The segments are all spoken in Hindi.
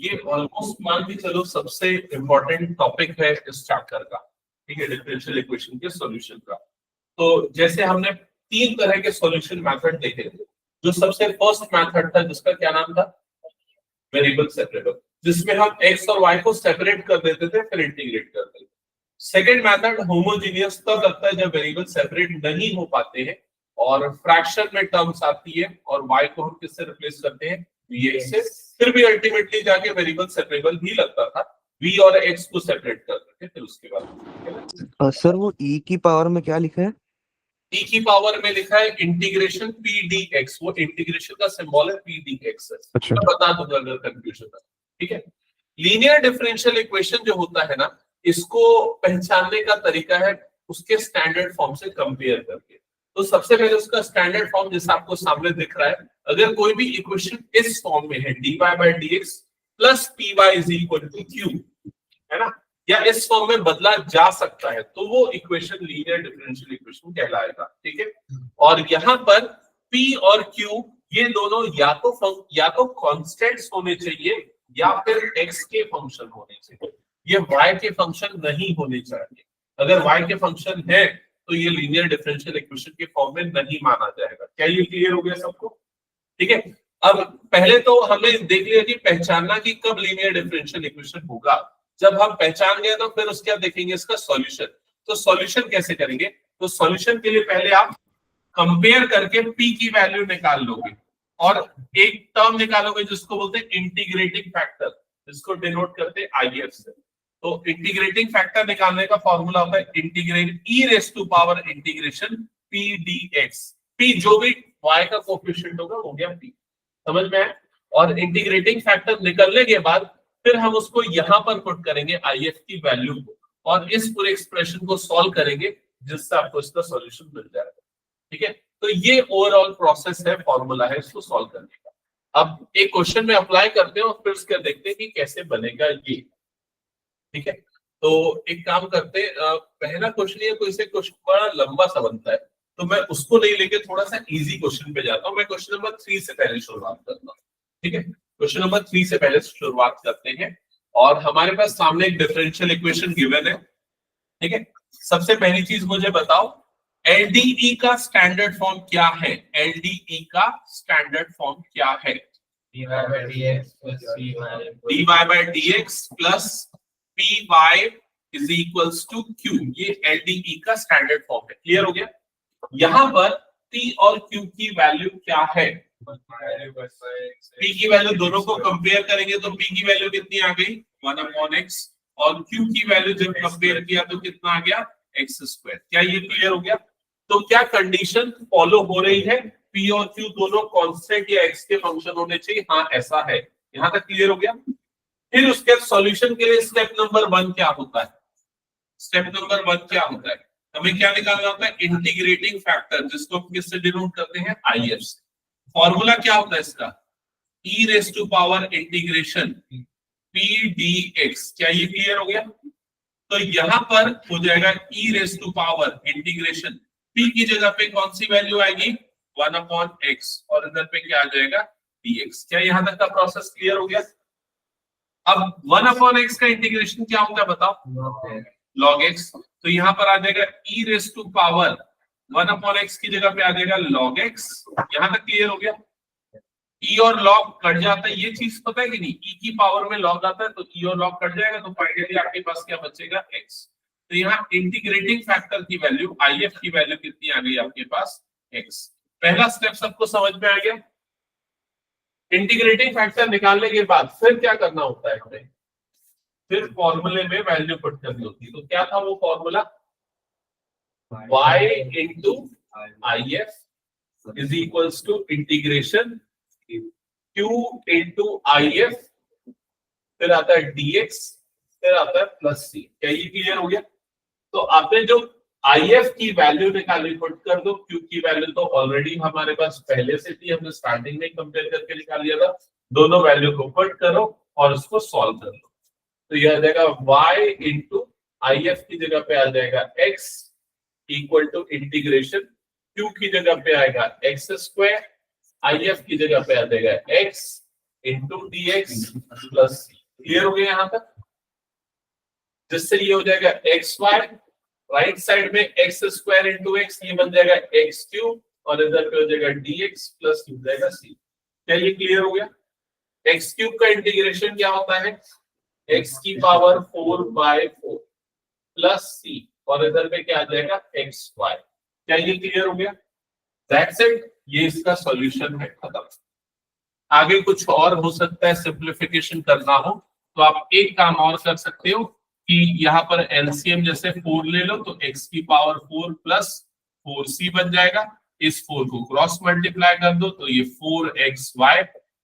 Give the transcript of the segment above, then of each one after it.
ये ऑलमोस्ट मान के चलो सबसे इम्पोर्टेंट टॉपिक है इस चैप्टर का, ठीक है, डिफरेंशियल इक्वेशन के सॉल्यूशन का। तो जैसे हमने तीन तरह के सॉल्यूशन मेथड देखे थे। जो सबसे फर्स्ट मेथड था जिसका क्या नाम था, वेरिएबल सेपरेबल, जिसमें हम x और y को सेपरेट कर देते थे फिर इंटीग्रेट करते थे। सेकंड मेथड होमोजेनियस तब लगता है जब वेरिएबल सेपरेट नहीं हो पाते हैं और फ्रैक्शन में टर्म्स आती है और y को हम किससे रिप्लेस करते हैं, vx से, फिर भी अल्टीमेटली जाके वेरिएबल सेपरेबल ही लगता था, v और x को सेपरेट करते थे फिर उसके बाद। सर वो e की पावर में क्या लिखा है? e की पावर में लिखा है इंटीग्रेशन p dx, वो इंटीग्रेशन का सिंबल है p dx है। अच्छा। मैं बता दूंगा अगर कंफ्यूजन है, ठीक है। लीनियर डिफरेंशियल इक्वेशन जो होता है ना, इसको पहचानने का तरीका है उसके स्टैंडर्ड फॉर्म से कंपेयर करके। तो सबसे पहले उसका स्टैंडर्ड फॉर्म जैसा आपको सामने दिख रहा है, अगर कोई भी इक्वेशन इस फॉर्म में है dy by dx plus py is equal to q, है ना, या इस फॉर्म में बदला जा सकता है, तो वो इक्वेशन लीनियर डिफरेंशियल इक्वेशन कहलाएगा, ठीक है। और यहाँ पर p और q ये दोनों या तो कांस्टेंट्स होने चाहिए या फिर x के फंक्शन होने चाहिए, ये y के फंक्शन नहीं होने चाहिए। अगर y के फंक्शन है तो ये लीनियर डिफरेंशियल इक्वेशन के फॉर्म में नहीं माना जाएगा। क्या ये क्लियर हो गया सबको, ठीक है। अब पहले तो हमने देख लिया कि पहचानना कि कब लीनियर डिफरेंशियल इक्वेशन होगा। जब हम पहचान गए तो फिर उसके बाद देखेंगे इसका सॉल्यूशन। तो सॉल्यूशन कैसे करेंगे, तो सॉल्यूशन के लिए पहले आप कंपेयर करके p की वैल्यू निकाल लोगे और एक टर्म निकालोगे जिसको बोलते हैं इंटीग्रेटिंग फैक्टर, जिसको डिनोट करते हैं IF से। तो इंटीग्रेटिंग फैक्टर निकालने का फॉर्मूला होता है integrate e raise to power integration p dx। p जो भी y का कोएफिशिएंट होगा हो गया p, समझ में है। और इंटीग्रेटिंग फैक्टर निकलने के बाद फिर हम उसको यहां पर पुट करेंगे IF की वैल्यू को और इस पूरे एक्सप्रेशन को सॉल्व करेंगे जिससे आपको इसका सॉल्यूशन मिल जाएगा, ठीक है। तो ये ओवरऑल प्रोसेस है, फॉर्मूला है इसको सॉल्व करने का। अब एक क्वेश्चन में अप्लाई करते हैं और फिर उसके देखते हैं कि कैसे बनेगा ये, ठीक है। तो एक काम करते हैं, पहला क्वेश्चन ये कोई से क्वेश्चन बड़ा लंबा सा बनता है तो मैं उसको नहीं लेके थोड़ा सा इजी क्वेश्चन पे जाता हूँ। मैं क्वेश्चन नंबर 3 से पहले शुरुआत करता हूँ, ठीक है। क्वेश्चन नंबर 3 से पहले शुरुआत करते हैं और हमारे पास सामने एक डिफरेंशियल इक्वेशन गिवन है, ठीक है। सबसे पहली चीज मुझे बताओ LDE का स्टैंडर्ड फॉर्म क्या है, LDE का स्टैंडर्ड फॉर्म क्या है, dy by dx plus py is equals to q, ये LDE का स्टैंडर्ड फॉर्म है। क्लियर हो गया। यहाँ पर p और q की वैल्यू क्या है, p की वैल्यू दोनों को कंपेयर करेंगे तो p की वैल्यू कितनी आ गई 1/x और q की वैल्यू जब कंपेयर किया तो कितना आ गया x²। क्या ये क्लियर हो गया। तो क्या कंडीशन फॉलो हो रही है, p और q दोनों कांस्टेंट या x के फंक्शन होने चाहिए, हाँ ऐसा है। यहां तक क्लियर हो गया। फिर उसके सॉल्यूशन के लिए स्टेप नंबर 1 क्या होता है, स्टेप नंबर 1 क्या होता है, हमें क्या निकालना होता है इंटीग्रेटिंग फैक्टर, जिसको हम किससे डिनोट करते हैं IF से। फॉर्मूला क्या होता है इसका, e raise to power integration p dx। क्या ये क्लियर हो गया। तो यहां पर हो जाएगा e raise to power integration, p की जगह पे कौन सी वैल्यू आएगी 1/x और इधर पे क्या आ जाएगा dx। क्या यहां तक का प्रोसेस क्लियर हो गया। अब 1/x का इंटीग्रेशन क्या होता है बताओ, log x। तो यहां पर आ जाएगा e raise to power 1/x की जगह पे आ जाएगा log x। यहां तक क्लियर हो गया। e और log कट जाता है, ये चीज पता है कि नहीं, e की पावर में log आता है तो e और log कट जाएगा तो फाइनली आपके पास क्या बचेगा x। तो यहाँ इंटीग्रेटिंग फैक्टर की वैल्यू IF की वैल्यू कितनी आ गई आपके पास x। पहला स्टेप सबको समझ में आ गया। इंटीग्रेटिंग फैक्टर निकालने के बाद फिर क्या करना होता है हमें, फिर फॉर्मूले में वैल्यू पुट करनी होती है। तो क्या था वो formula, y into IF is equals to integration q into IF, फिर आता है dx, फिर आता है प्लस c। क्या ये क्लियर हो गया। तो आपने जो IF की वैल्यू निकाली पुट कर दो, q की वैल्यू तो ऑलरेडी हमारे पास पहले से थी, हमने स्टार्टिंग में कंपेयर करके निकाल लिया था। दोनों वैल्यू को पुट करो और उसको सॉल्व कर लो। तो यह आ जाएगा y into IF की जगह पे आ जाएगा x equal to integration q की जगह पे आएगा x², IF की जगह पे आ जाएगा x into dx plus c। Clear हो गया यहाँ तक? जिससे ये हो जाएगा एक्स वाई, राइट साइड में एक्स स्क्वायर इंटू एक्स, ये बन जाएगा एक्स क्यूब, और इधर पे हो जाएगा dx प्लस हो जाएगा c। क्या ये क्लियर हो गया? एक्स क्यूब का इंटीग्रेशन क्या होता है? एक्स की पावर 4/4 प्लस c, और इधर पे क्या आ जाएगा एक्स वाई। क्या ये क्लियर हो गया? दैट्स इट, ये इसका सॉल्यूशन है, खत्म। आगे कुछ और हो सकता है, सिंप्लीफिकेशन करना हो तो आप एक काम और कर सकते हो कि यहाँ पर एलसीएम जैसे 4 ले लो, तो x की पावर 4 प्लस 4c बन जाएगा। इस 4 को क्रॉस मल्टीप्लाई कर दो तो ये 4xy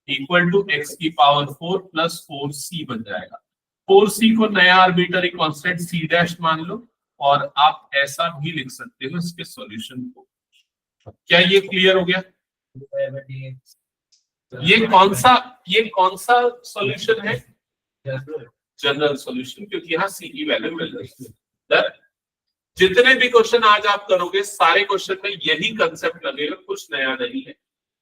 इक्वल टू x की पावर 4 प्लस 4c बन जाएगा। 4c को नया आर्बिट्ररी कांस्टेंट c डैश मान लो, और आप ऐसा भी लिख सकते हो इसके सॉल्यूशन को। क्या ये क्लियर हो गया? ये कौन सा सॉल्यूशन है? जनरल सॉल्यूशन, क्योंकि यहाँ सी की वैल्यू मिल रही है। जितने भी क्वेश्चन आज आप करोगे सारे क्वेश्चन में यही कंसेप्ट लगेगा, कुछ नया नहीं है।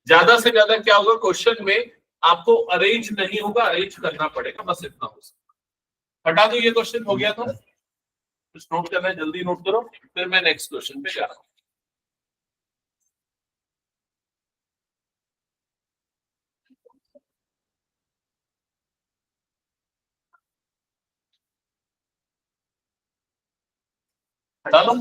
ज्यादा से ज्यादा क्या होगा, क्वेश्चन में आपको अरेंज नहीं होगा, अरेंज करना पड़ेगा, बस इतना हो सकता। हटा दो, ये क्वेश्चन हो गया तो कुछ नोट करना है, जल्दी नोट करो, फिर मैं नेक्स्ट क्वेश्चन पे जा रहा हूँ। हटा लो।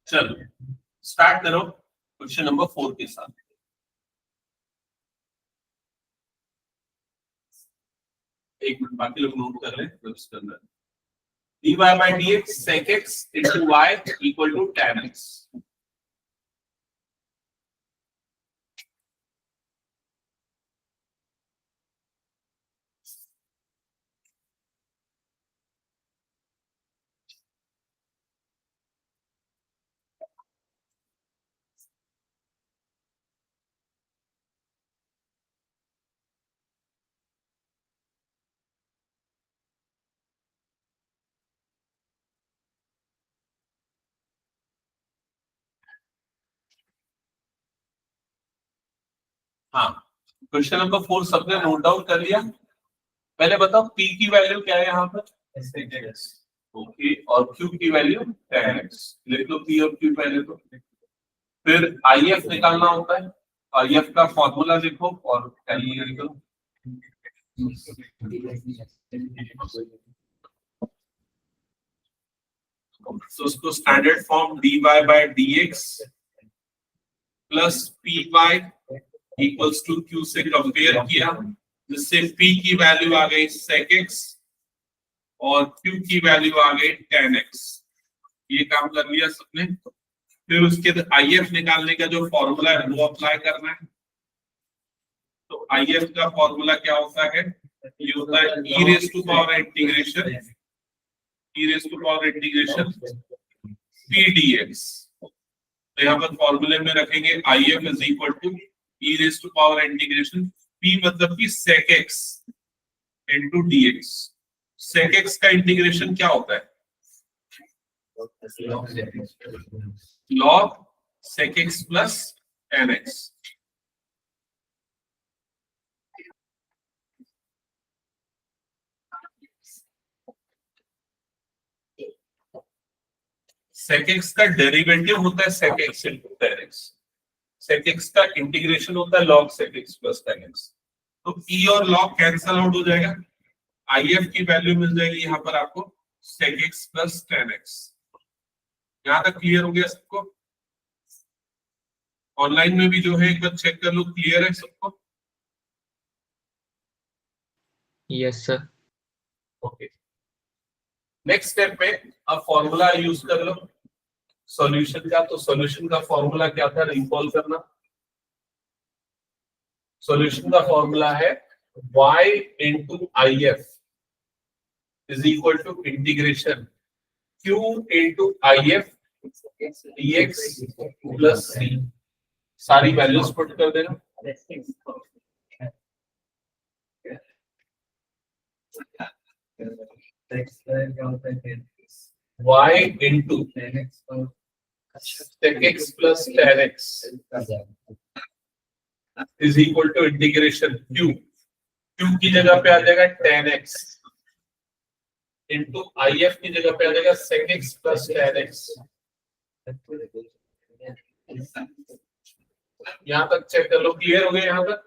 चलो स्टार्ट करो क्वेश्चन नंबर 4 के साथ। एक मिनट, बाकी लोग नोट कर लें तो इसके अंदर dy by dx sec x into y equal to tan x। हाँ, क्वेश्चन नंबर 4 सबने नोट डाउन कर लिया? पहले बताओ p की वैल्यू क्या है यहाँ पर? ओके, और q की वैल्यू tan x। लिख लो p और q वैल्यू को। फिर if निकालना होता है, if का फॉर्मूला लिखो और कैलकुलेट करो। तो उसको standard form dy by dx plus py equals to q से कंपेयर किया, जिससे p की वैल्यू आ गई sec x और q की वैल्यू आ गई tan x। ये काम कर लिया सबने। फिर उसके if निकालने का जो फॉर्मूला है वो अप्लाई करना है। तो if का फॉर्मूला क्या होता है? ये होता है e raise to power integration p dx। तो यहाँ पर फॉर्मूले में रखेंगे if is equal to e raise to power integration p मतलब कि sec x into dx। sec x का इंटीग्रेशन क्या होता है? log sec x plus tan x। sec x का डेरिवेटिव होता है sec x into tan x। sec x का इंटीग्रेशन होता है log sec x plus tan x। तो e और log कैंसल आउट हो जाएगा, if की वैल्यू मिल जाएगी यहाँ पर आपको sec x plus tan x। यहाँ तक क्लियर हो गया सबको? ऑनलाइन में भी जो है एक बार चेक कर लो, क्लियर है सबको? Yes sir. Okay, next step पे अब फॉर्मूला यूज कर लो सॉल्यूशन का। तो सॉल्यूशन का फॉर्मूला क्या था, रिकॉल करना। सॉल्यूशन का फॉर्मूला है y into if is equal to integration q into if dx plus c। सारी वैल्यूज पुट कर देना। y into sec x plus tan x is equal to integration q की जगह पे आ जाएगा tan x into if की जगह पे आ जाएगा sec x plus tan x। यहाँ तक चेक कर लो, क्लियर हो गया यहाँ तक।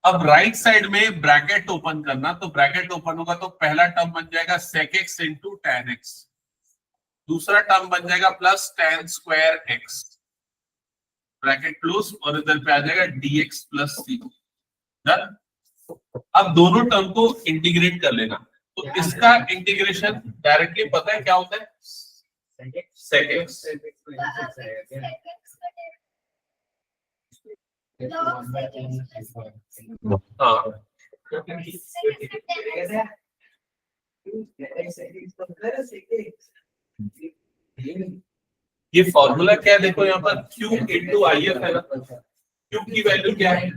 अब राइट साइड में ब्रैकेट ओपन करना, तो ब्रैकेट ओपन होगा तो पहला टर्म बन जाएगा sec x into tan x, दूसरा टर्म बन जाएगा plus tan square x, bracket close, और इधर पे आ जाएगा dx प्लस c। डन। अब दोनों टर्म को इंटीग्रेट कर लेना, तो इसका इंटीग्रेशन डायरेक्टली पता है क्या होता है, sec x। हाँ ये फॉर्मूला क्या है, देखो यहाँ पर q into if है ना, q की वैल्यू क्या है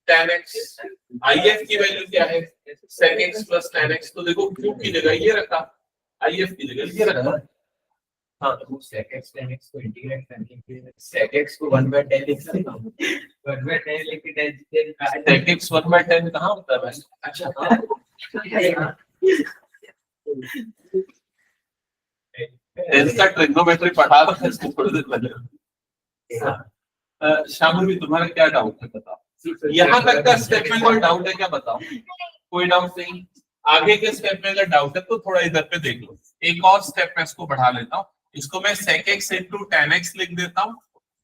tan x, if की वैल्यू क्या है sec x plus tan x। तो देखो q की जगह ये रखा, if की जगह ये रखा। हाँ sec x tan x को इंटीग्रेट करने के लिए sec x को 1/10 लिख सकता हूँ। 1/10 लिख के sec x 1/10 कहाँ होता है वैसे? अच्छा हाँ इसका ट्रिग्नोमेट्री पढ़ा था इसको थोड़ी देर पहले। शामिल भी तुम्हारा क्या डाउट है बताओ, यहाँ तक का स्टेप में कोई डाउट है क्या बताओ? कोई डाउट नहीं। आगे के स्टेप में अगर डाउट है तो थोड़ा इधर पे देख लो। एक और स्टेप में इसको बढ़ा लेता हूँ, इसको मैं sec x into tan x लिख देता हूँ,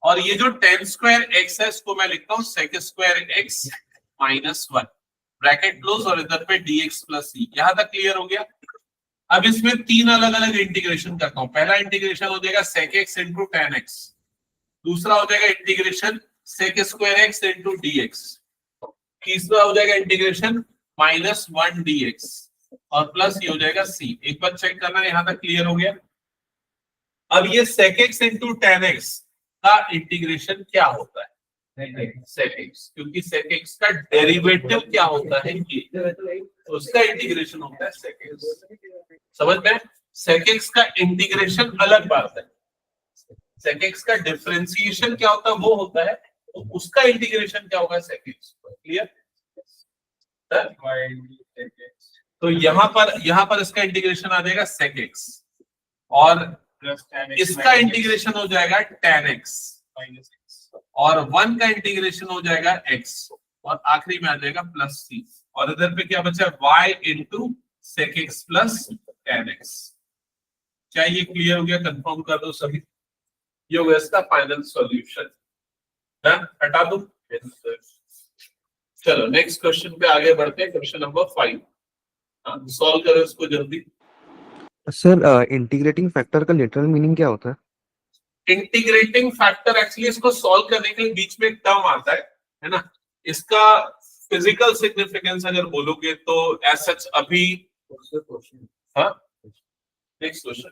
और ये जो tan स्क्वायर x है इसको मैं लिखता हूँ sec square x minus 1, bracket close, और इधर पे dx प्लस c। यहाँ तक क्लियर हो गया। अब इसमें तीन अलग अलग इंटीग्रेशन करता हूँ। पहला इंटीग्रेशन हो जाएगा sec x into tan x, दूसरा हो जाएगा integration sec square x into dx, तीसरा हो जाएगा इंटीग्रेशन -1 dx, और प्लस ये हो जाएगा c। एक बार चेक करना, यहाँ तक क्लियर हो गया। अब ये sec x into tan x का इंटीग्रेशन क्या होता है, sec x, क्योंकि sec x का डेरिवेटिव क्या होता है ये, उसका इंटीग्रेशन होता है sec x। समझ में? sec x का इंटीग्रेशन अलग बात है, sec x का डिफरेंशिएशन क्या होता है वो होता है, तो उसका इंटीग्रेशन क्या होगा sec x। क्लियर? तो यहाँ पर इसका इंटीग्रेशन आ जाएगा sec x, और इसका इंटीग्रेशन हो जाएगा tan x, और 1 का इंटीग्रेशन हो जाएगा x, और आखिरी में आ जाएगा प्लस c, और इधर पे क्या बचा y into sec x plus tan x। क्या ये क्लियर हो गया? कंफर्म कर दो सभी। ये होगा इसका फाइनल सॉल्यूशन। डन, हटा दो। चलो नेक्स्ट क्वेश्चन पे आगे बढ़ते हैं, क्वेश्चन नंबर 5। सॉल्व करो इसको जल्दी। सर इंटीग्रेटिंग फैक्टर का लिटरल मीनिंग क्या होता है? इंटीग्रेटिंग फैक्टर एक्चुअली इसको सॉल्व करने के लिए बीच में एक टर्म आता है ना, इसका फिजिकल सिग्निफिकेंस अगर बोलोगे तो एज सच अभी, हाँ next question,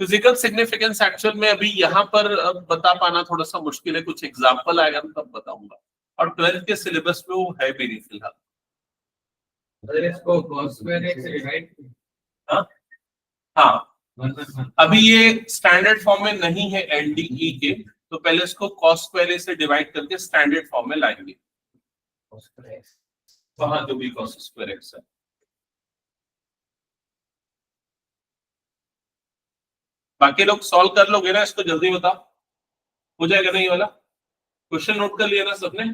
physical significance actual में अभी यहाँ पर बता पाना थोड़ा सा मुश्किल है, कुछ एग्जांपल आएगा तब बताऊंगा, और 12th के सिलेबस में वो है भी नहीं फिलहाल। अगर इसको cos square x से डिवाइड, हाँ अभी ये स्टैंडर्ड फॉर्म में नहीं है एलडीई के, तो पहले इसको cos स्क्वायर से डिवाइड करके स्टैंडर्ड फॉर्म में लाएंगे। वहां जो भी cos स्क्वायर एक्स है, बाकी लोग सॉल्व कर लोगे ना इसको, जल्दी बताओ हो जाएगा नहीं वाला? क्वेश्चन नोट कर लिया ना सबने?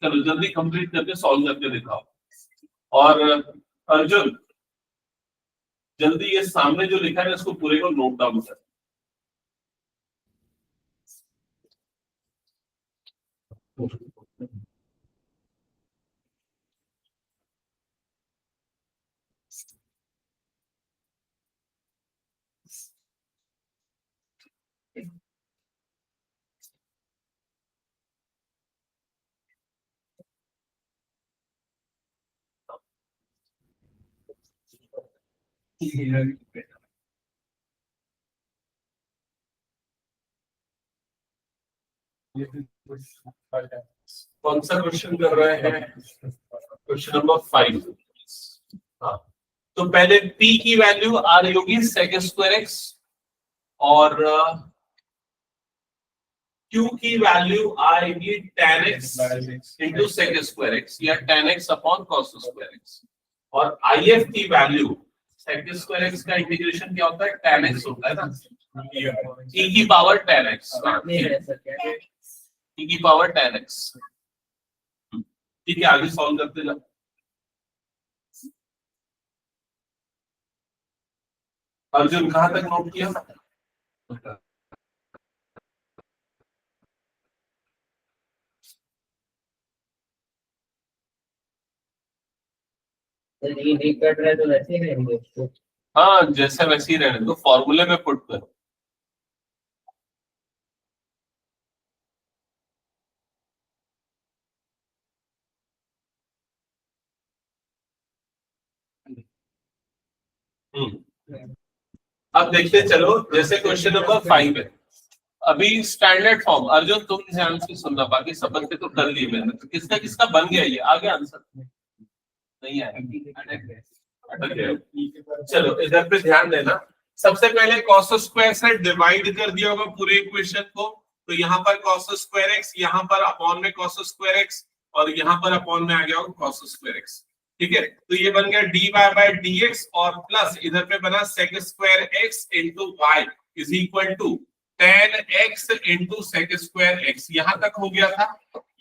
चलो जल्दी कंप्लीट करके सॉल्व करके दिखाओ। और अर्जुन जल्दी ये सामने जो लिखा है इसको पूरे को नोट डाउन कर। कौन सा क्वेश्चन कर रहे हैं? Question number 5। हाँ, तो पहले p की वैल्यू आ रही होगी sec स्क्वायर x और q की वैल्यू आएगी tan x into sec square x या tan x upon cos square x और if की वैल्यू sec स्क्वायर x का इंटीग्रेशन क्या होता है? tan x होता है ना, e की पावर tan x, e की पावर tan x। ठीक है, आगे सॉल्व करते जाओ। अर्जुन कहां तक नोट किया? नहीं कट रहा है तो वैसे ही रहेंगे उसको। हाँ, जैसे वैसे ही रहने दो, फॉर्मूले में पुट करो। अब देखते चलो, जैसे क्वेश्चन नंबर 5 है, अभी स्टैंडर्ड फॉर्म। अर्जुन तुम ध्यान से सुनना, बाकी सबक पे तो कर ली मैंने, तो किसका किसका बन गया ये? आ गया आंसर? नहीं आया, अटक गया। चलो इधर पे ध्यान देना। सबसे पहले cos स्क्वायर से डिवाइड कर दिया होगा पूरे इक्वेशन को, तो यहाँ पर cos स्क्वायर x, यहाँ पर अपॉन में cos स्क्वायर x और यहाँ पर अपॉन में आ गया होगा cos स्क्वायर x। ठीक है, तो ये बन गया dy बाय dx और प्लस इधर पे बना sec square x into y is equal to tan x into sec square x। यहाँ तक हो गया था।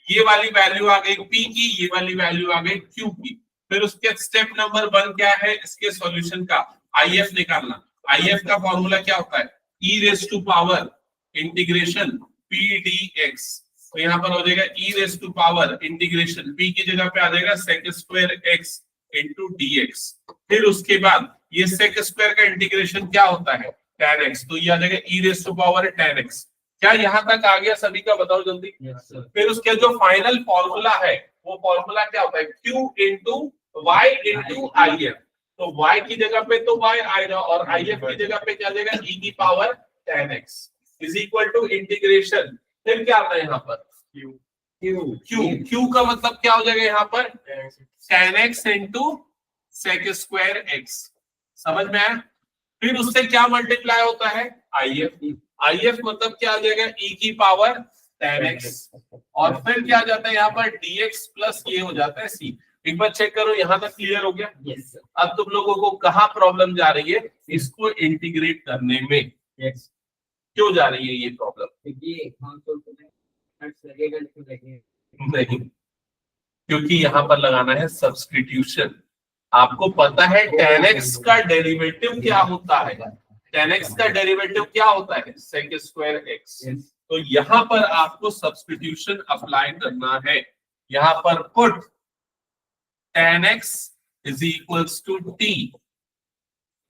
ये वाली वैल्यू आ गई p की, ये वाली वैल्यू आ गई q की। फिर उसके स्टेप नंबर 1 क्या है? इसके सॉल्यूशन का IF निकालना। IF का फॉर्मूला क्या होता है? e raise to power integration p dx। तो यहाँ पर हो जाएगा e raise to power integration p की जगह पे आ जाएगा sec square x into dx। फिर उसके बाद ये sec स्क्वायर का इंटीग्रेशन क्या होता है? tan x। तो ये आ जाएगा e raise to power tan x। क्या यहाँ तक आ गया सभी का? बताओ जल्दी। फिर उसके जो फाइनल फॉर्मूला है वो फॉर्मूला क्या होता है? q into y into if। तो y की जगह पे तो y आएगा और if की जगह पे क्या जाएगा? e की power tan x is equal to integration. फिर क्या आता है यहाँ पर? q का मतलब क्या हो जाएगा यहाँ पर? tan x into sec square x। समझ में आया? फिर उससे क्या मल्टीप्लाई होता है? if मतलब क्या आ जाएगा? e की पावर tan x और फिर क्या आ जाता है यहाँ पर? dx प्लस ये हो जाता है c। एक बार चेक करो, यहाँ तक क्लियर हो गया? Yes, sir. अब तुम लोगों को कहाँ प्रॉब्लम जा रही है? इसको इंटीग्रेट करने में। Yes. क्यों जा रही है ये प्रॉब्लम? क्योंकि console को में लगेगा लेकिन लगेगा नहीं, क्योंकि यहाँ पर लगाना है सब्स्टिट्यूशन। आपको पता है tan x का डेरिवेटिव क्या होता है? tan x का डेरिवेटिव क्या होता है? sec square x। तो यहाँ पर आपको सब्स्टिट्यूशन अप्लाई करना है। यहाँ पर put tan x is equals to t,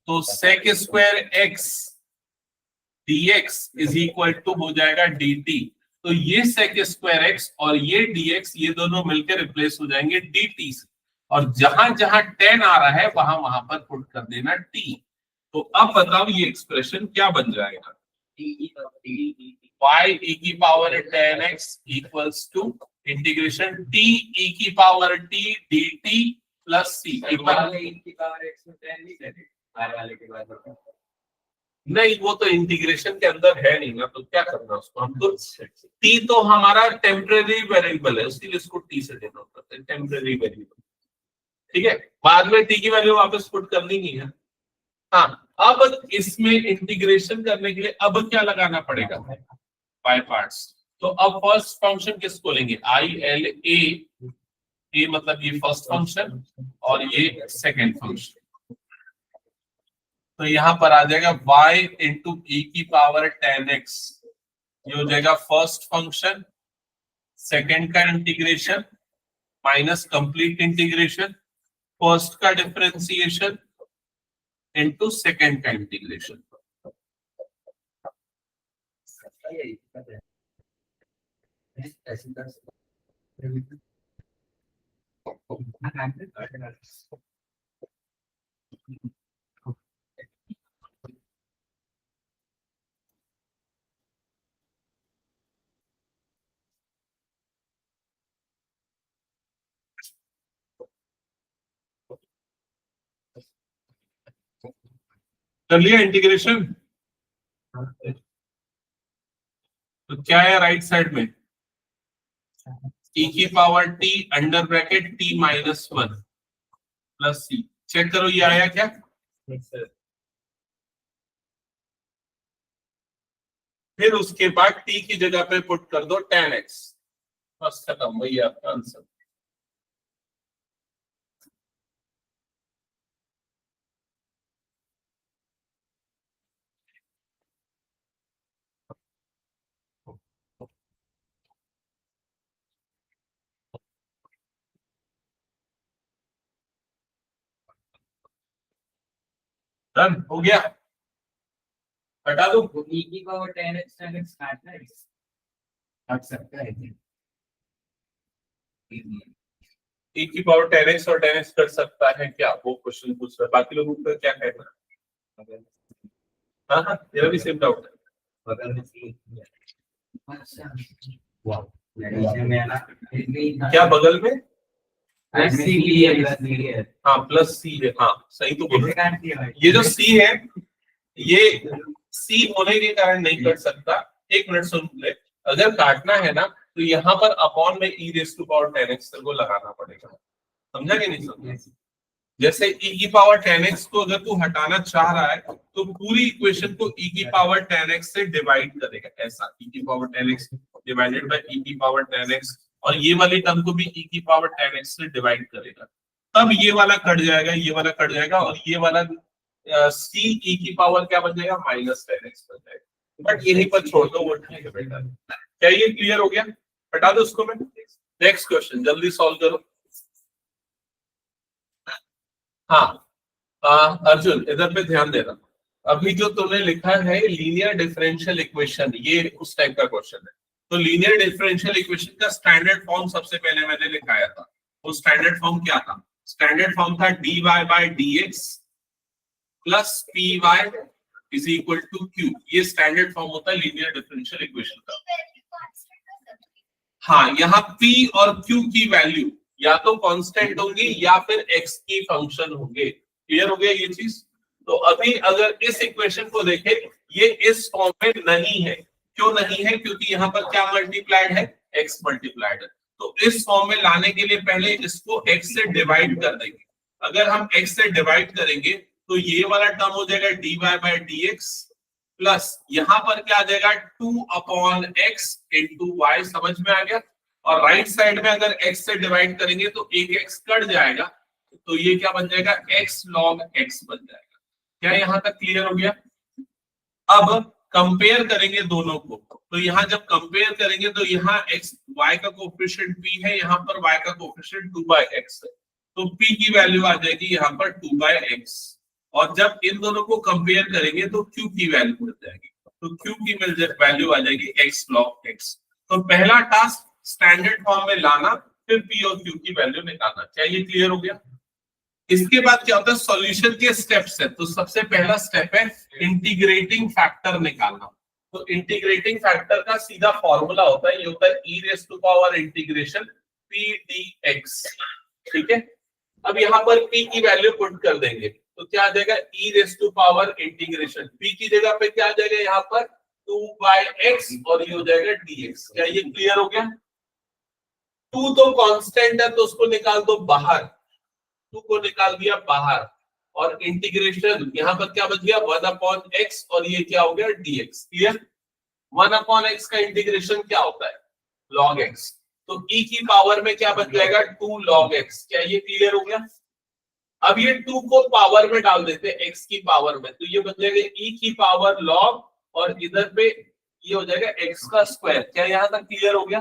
तो sec square x dx is equal to हो जाएगा dt। तो ये sec स्क्वायर x और ये dx ये दोनों मिलकर रिप्लेस हो जाएंगे dt से, और जहां जहां tan आ रहा है वहां वहां पर पुट कर देना t। तो अब बताओ ये एक्सप्रेशन क्या बन जाएगा? y e की power tan x equals to integration t e की power t dt plus c। नहीं, वो तो इंटीग्रेशन के अंदर है नहीं ना, तो क्या करना उसको? हम तो t तो हमारा टेम्परेरी वेरिएबल है, इसलिए इसको t से डिनोट करते हैं, टेम्परेरी वेरिएबल। ठीक है, बाद में t की वैल्यू वापस पुट करनी ही है। हाँ, अब इसमें इंटीग्रेशन करने के लिए अब क्या लगाना पड़ेगा? By parts. तो अब फर्स्ट फंक्शन किसको लेंगे? ILA, ये मतलब ये फर्स्ट फंक्शन और ये सेकंड फंक्शन। तो यहाँ पर आ जाएगा y इंटू e की पावर tan x, ये हो जाएगा फर्स्ट फंक्शन, सेकंड का integration minus complete integration, first का डिफरेंशिएशन इंटू सेकंड का इंटीग्रेशन। कर लिया इंटीग्रेशन? तो क्या है राइट साइड में? e की power t under bracket t minus 1 plus c। Check करो ये आया क्या? फिर उसके बाद t की जगह पे पुट कर दो tan x, बस खत्म, वही आपका आंसर। डन हो गया, हटा दो। e की पावर 10x काटना है, हट सकता है। e की पावर 10x और 10x कर सकता है क्या, वो क्वेश्चन पूछ रहा है। बाकी लोगों का क्या कहना है? हाँ हाँ, मेरा भी सेम डाउट है। बगल में c अच्छा वाह में है ना, क्या बगल में? सी भी है प्लस b है। हाँ प्लस सी है, हाँ सही तो बोल रहे काट दिया भाई। हैं। ये जो सी है, ये सी होने के कारण नहीं कट सकता। एक मिनट सुन ले, अगर काटना है ना तो यहाँ पर अपॉन में e raise to power 10x को लगाना पड़ेगा। समझा कि नहीं समझा? जैसे e की पावर 10x को अगर तू हटाना चाह रहा है तो पूरी इक्वेशन को e की पावर 10x से डिवाइड करेगा, ऐसा e की power 10x divided by e की पावर 10x, और ये वाली टर्म को भी e की पावर 10x से डिवाइड करेगा, तब ये वाला कट जाएगा, ये वाला कट जाएगा, और ये वाला c e की पावर क्या बन जाएगा? माइनस 10x बन जाएगा। बट यहीं पर छोड़ दो, वो ठीक है बेटा। क्या ये क्लियर हो गया? हटा दो उसको। मैं नेक्स्ट क्वेश्चन जल्दी सॉल्व करो। हाँ अर्जुन इधर पे ध्यान देना। अभी जो तुमने लिखा है लीनियर डिफरेंशियल इक्वेशन, ये उस टाइप का क्वेश्चन है। तो लीनियर डिफरेंशियल इक्वेशन का स्टैंडर्ड फॉर्म सबसे पहले मैंने लिखाया था। वो स्टैंडर्ड फॉर्म क्या था? स्टैंडर्ड फॉर्म था dy by dx plus py is equal to q। ये स्टैंडर्ड फॉर्म होता है लीनियर डिफरेंशियल इक्वेशन का। हाँ, यहाँ p और q की वैल्यू या तो कांस्टेंट होंगी या फिर x की फंक्शन होंगे। क्लियर हो गया ये चीज? तो अभी अगर इस इक्वेशन को देखें, ये इस फॉर्म में नहीं है। क्यों नहीं है? क्योंकि यहाँ पर क्या मल्टीप्लाइड है? x मल्टीप्लाइड है। तो इस फॉर्म में लाने के लिए पहले इसको x से डिवाइड कर देंगे। अगर हम x से डिवाइड करेंगे तो ये वाला टर्म हो जाएगा dy बाय dx प्लस यहाँ पर क्या आ जाएगा 2/x इंटू y। समझ में आ गया? और राइट साइड में अगर x से डिवाइड करेंगे तो एक x कट जाएगा, तो ये क्या बन जाएगा? x log x बन जाएगा। क्या यहाँ तक क्लियर हो गया? अब कंपेयर करेंगे दोनों को, तो यहाँ जब कंपेयर करेंगे तो यहाँ x y का कोएफिशिएंट p है, यहाँ पर y का कोएफिशिएंट 2/x है, तो p की वैल्यू आ जाएगी यहाँ पर 2/x। और जब इन दोनों को कंपेयर करेंगे तो q की वैल्यू मिल जाएगी, तो q की वैल्यू आ जाएगी x log x। तो पहला टास्क स्टैंडर्ड फॉर्म में लाना, फिर p और q की वैल्यू निकालना। क्या ये क्लियर हो गया? इसके बाद क्या होता है? सॉल्यूशन के स्टेप्स है। तो सबसे पहला स्टेप है इंटीग्रेटिंग फैक्टर निकालना। तो इंटीग्रेटिंग फैक्टर का सीधा फॉर्मूला होता है, ये होता है e raise to power integration p dx। ठीक है, अब यहाँ पर p की वैल्यू पुट कर देंगे तो क्या आ जाएगा? e raise to power integration p की जगह पे क्या आ जाएगा? यहाँ पर 2/x और ये हो जाएगा dx। क्या ये क्लियर हो गया? 2 तो कांस्टेंट है तो उसको निकाल दो बाहर, 2 को निकाल दिया बाहर, और इंटीग्रेशन यहाँ पर क्या बच गया? 1/x और ये क्या हो गया? dx। क्लियर? 1/x का इंटीग्रेशन क्या होता है? log x। तो e की पावर में क्या बच जाएगा? 2 log x। क्या ये क्लियर हो गया? अब ये 2 को पावर में डाल देते हैं x की पावर में, तो ये बन जाएगा e की पावर log, और इधर पे ये हो जाएगा x का स्क्वायर। क्या यहाँ तक क्लियर हो गया?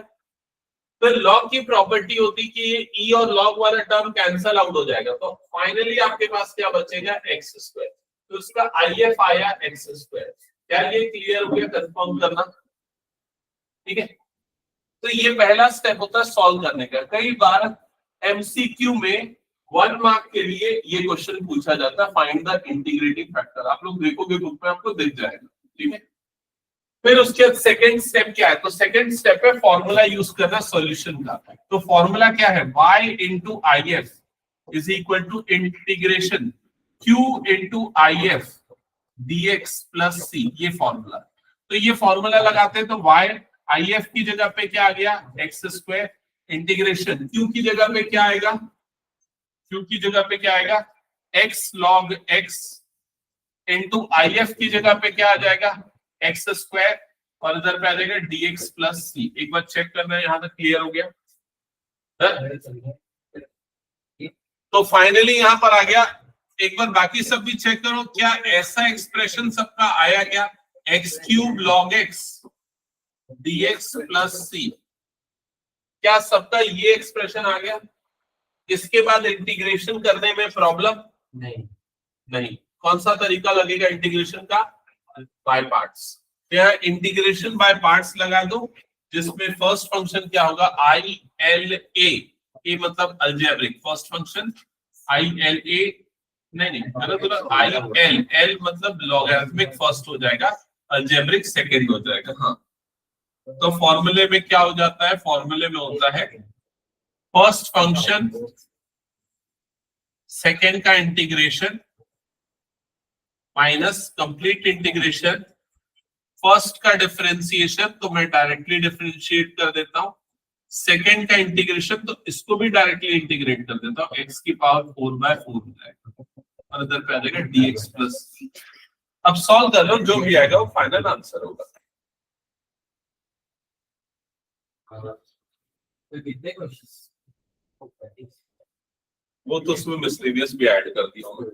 फिर log की प्रॉपर्टी होती कि ये e और log वाला टर्म कैंसल आउट हो जाएगा, तो फाइनली आपके पास क्या बचेगा? x square. तो इसका IF आया x स्क्वायर। क्या ये क्लियर हो गया? कंफर्म करना। ठीक है, तो ये पहला स्टेप होता है सॉल्व करने का। कई बार MCQ में 1 मार्क के लिए ये क्वेश्चन पूछा जाता है, फाइंड द इंटीग्रेटिंग फैक्टर। आप लोग देखोगे बुक में आपको दिख जाएगा। ठीक है, फिर उसके बाद सेकंड स्टेप क्या है? तो सेकंड स्टेप है फॉर्मूला यूज करना सॉल्यूशन का। तो फॉर्मूला क्या है? y into IF is equal to integration q into IF dx plus C, ये फॉर्मूला। तो ये फॉर्मूला लगाते हैं तो y if की जगह पे क्या आ गया, एक्स स्क्वायर, इंटीग्रेशन q की जगह पे क्या आएगा, q की जगह पे क्या आएगा, x log x into if की जगह पे क्या आ जाएगा, एक्स स्क्वायर, और इधर पे आ जाएगा dx प्लस सी। एक बार चेक करना है, यहां तक क्लियर हो गया। तो फाइनली यहां पर आ गया। एक बार बाकी सब भी चेक करो, क्या ऐसा एक्सप्रेशन सबका आया क्या, X cube log X dx plus C, क्या सबका ये एक्सप्रेशन आ गया? इसके बाद इंटीग्रेशन करने में प्रॉब्लम नहीं। कौन सा तरीका लगेगा इंटीग्रेशन का, बाय पार्ट्स। क्या इंटीग्रेशन बाय पार्ट्स लगा दो, जिसमें फर्स्ट फंक्शन क्या होगा, आई एल ए मतलब algebraic first function, I L A नहीं आई एल एल मतलब लॉगरिथमिक फर्स्ट हो जाएगा, अलजेब्रिक सेकंड हो जाएगा। हाँ, तो फॉर्मूले में क्या हो जाता है, फॉर्मूले में होता है फर्स्ट फंक्शन सेकंड का integration minus complete integration first का डिफरेंशिएशन, तो मैं डायरेक्टली डिफरेंशिएट कर देता हूं, सेकंड का इंटीग्रेशन तो इसको भी डायरेक्टली इंटीग्रेट कर देता हूं, x की पावर 4/4 हो जाएगा, और इधर पे आ जाएगा dx प्लस। अब सॉल्व कर लो, जो भी आएगा वो फाइनल आंसर होगा। वो तो उसमें मिसलेनियस भी ऐड कर दिया होगा।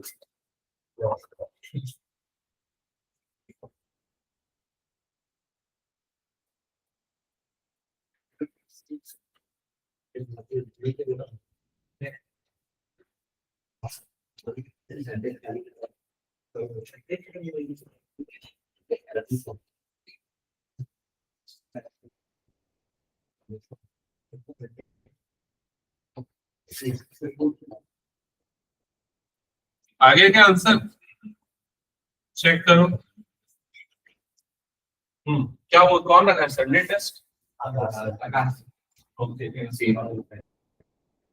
आगे क्या आंसर चेक करो। क्या वो कौन रखा है, संडे टेस्ट?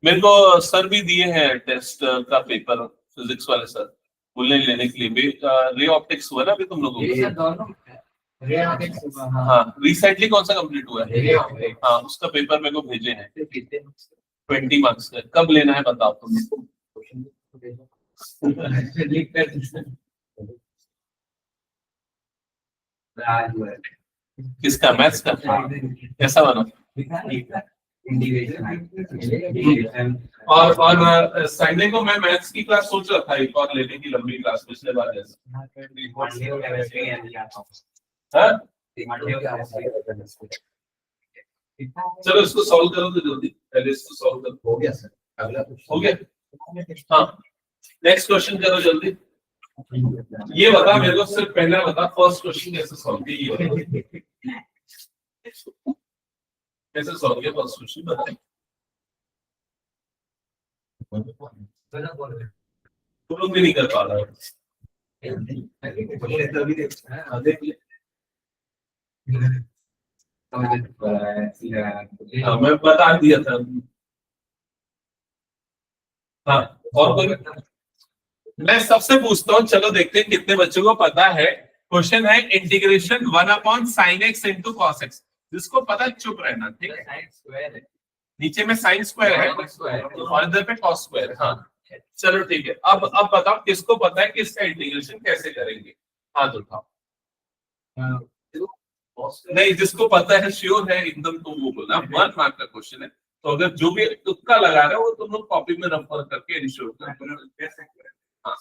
मेरे को सर भी दिए हैं टेस्ट का पेपर, फिजिक्स वाले सर, बोलने लेने के लिए भी। रे ऑप्टिक्स हुआ ना अभी तुम लोगों को? हाँ, रिसेंटली कौन सा कंप्लीट हुआ है? हाँ, उसका पेपर मेरे को भेजे हैं, 20 मार्क्स का। कब लेना है बताओ तुम? किसका, मैथ्स का? कैसा बना? और संडे को मैं मैथ्स की क्लास सोच रहा था एक और लेने की, लंबी क्लास पिछले बार जैसे। हाँ? चलो इसको सॉल्व करो तो जल्दी, पहले इसको सॉल्व करो। हो गया सर, अगला हो गया? हाँ, नेक्स्ट क्वेश्चन करो जल्दी। ये बता मेरे को, सिर्फ पहला बता, फर्स्ट क्वेश्चन कैसे सॉल्व किया, ये कैसे सॉल्व किया फर्स्ट क्वेश्चन बता। तुम लोग भी नहीं कर पा रहे हो। हाँ, मैं बता दिया था। हाँ, और कोई? मैं सबसे पूछता हूँ, चलो देखते हैं कितने बच्चों को पता है। क्वेश्चन है integration 1/sin x into cos x. जिसको पता चुप रहना, ठीक है? नीचे में साइन स्क्वायर है और इधर पे कॉस स्क्वायर। हाँ चलो ठीक है। अब बताओ किसको पता है कि इसका इंटीग्रेशन कैसे करेंगे, हाथ उठाओ। नहीं, जिसको पता है श्योर है एकदम, तो वो बोलना। 1 मार्क का क्वेश्चन है, तो अगर जो भी तुक्का लगा रहा है वो तुम लोग कॉपी में रेफर करके इंश्योर कर। हाँ,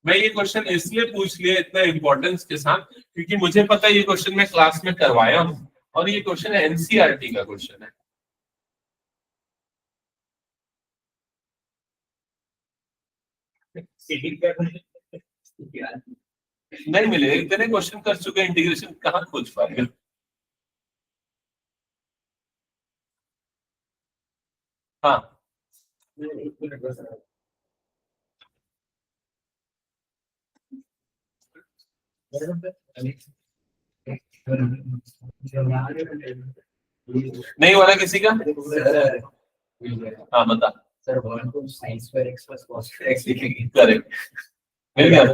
मैं ये क्वेश्चन इसलिए पूछ लिया इतना इंपॉर्टेंस के साथ, क्योंकि मुझे पता है ये क्वेश्चन मैं क्लास में करवाया हूँ, और ये क्वेश्चन एनसीईआरटी का क्वेश्चन है। नहीं मिले, इतने क्वेश्चन कर चुके, इंटीग्रेशन कहाँ खोज पाएंगे। हाँ, नहीं वाला किसी का? हाँ बता। सर 1 को sin square x plus cos square x लिखेंगे। करेक्ट, मिल गया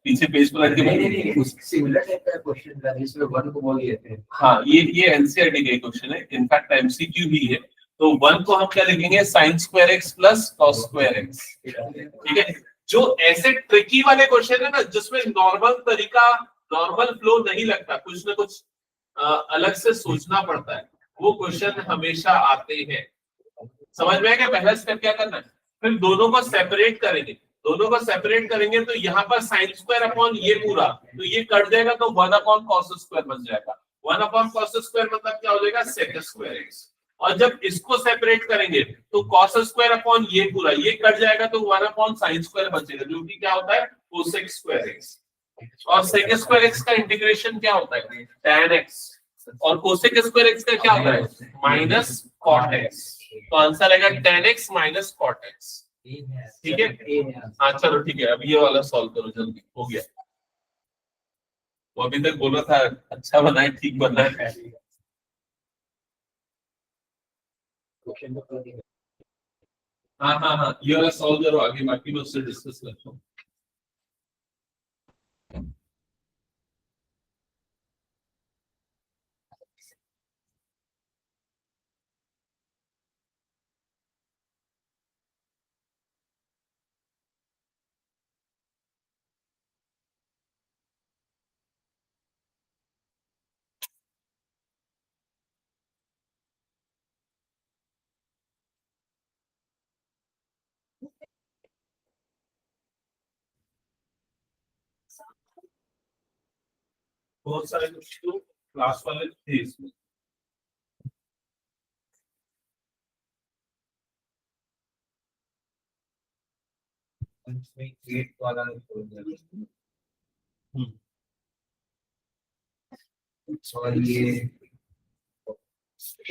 पीछे पेज पर रख के नहीं, उस सिमिलर टाइप का क्वेश्चन था जिसमें 1 को बोल दिए थे। हाँ, ये एनसीईआरटी का क्वेश्चन है, इनफैक्ट एमसीक्यू भी है। तो 1 को हम क्या लिखेंगे, sin square x plus cos square x। ठीक है, जो ऐसे ट्रिकी वाले क्वेश्चन है ना जिसमें नॉर्मल तरीका, नॉर्मल फ्लो नहीं लगता, कुछ ना कुछ अलग से सोचना पड़ता है, वो क्वेश्चन हमेशा आते हैं। समझ में आया? पहला स्टेप क्या करना है, फिर दोनों को सेपरेट करेंगे। दोनों को सेपरेट करेंगे तो यहाँ पर साइन स्क्वायर अपॉन ये पूरा, तो ये कट जाएगा तो 1 अपॉन कॉस स्क्वायर बन जाएगा। 1 अपॉन कॉस स्क्वायर मतलब क्या हो जाएगा, सेक स्क्वायर एक्स। और जब इसको सेपरेट करेंगे तो कॉस स्क्वायर अपॉन ये पूरा, ये कट जाएगा तो 1 अपॉन साइन स्क्वायर बचेगा, जो कि क्या होता है, कोसेक स्क्वायर एक्स। और सेक स्क्वायर एक्स का इंटीग्रेशन क्या होता है, tan x। और कोसेक स्क्वायर एक्स का क्या होता है, माइनस cot x। तो आंसर आएगा tan x minus cot x। ठीक है, हाँ चलो ठीक है, अब ये वाला सॉल्व करो जल्दी, हो गया। वो अभी तक बोला था अच्छा बना है, ठीक बना है। हाँ हाँ हाँ, ये वाला सॉल्व करो आगे, बाकी मैं उससे डिस्कस करता हूँ। बहुत सारे कुछ तो क्लास वाले थे इसमें। गेट वाला और ये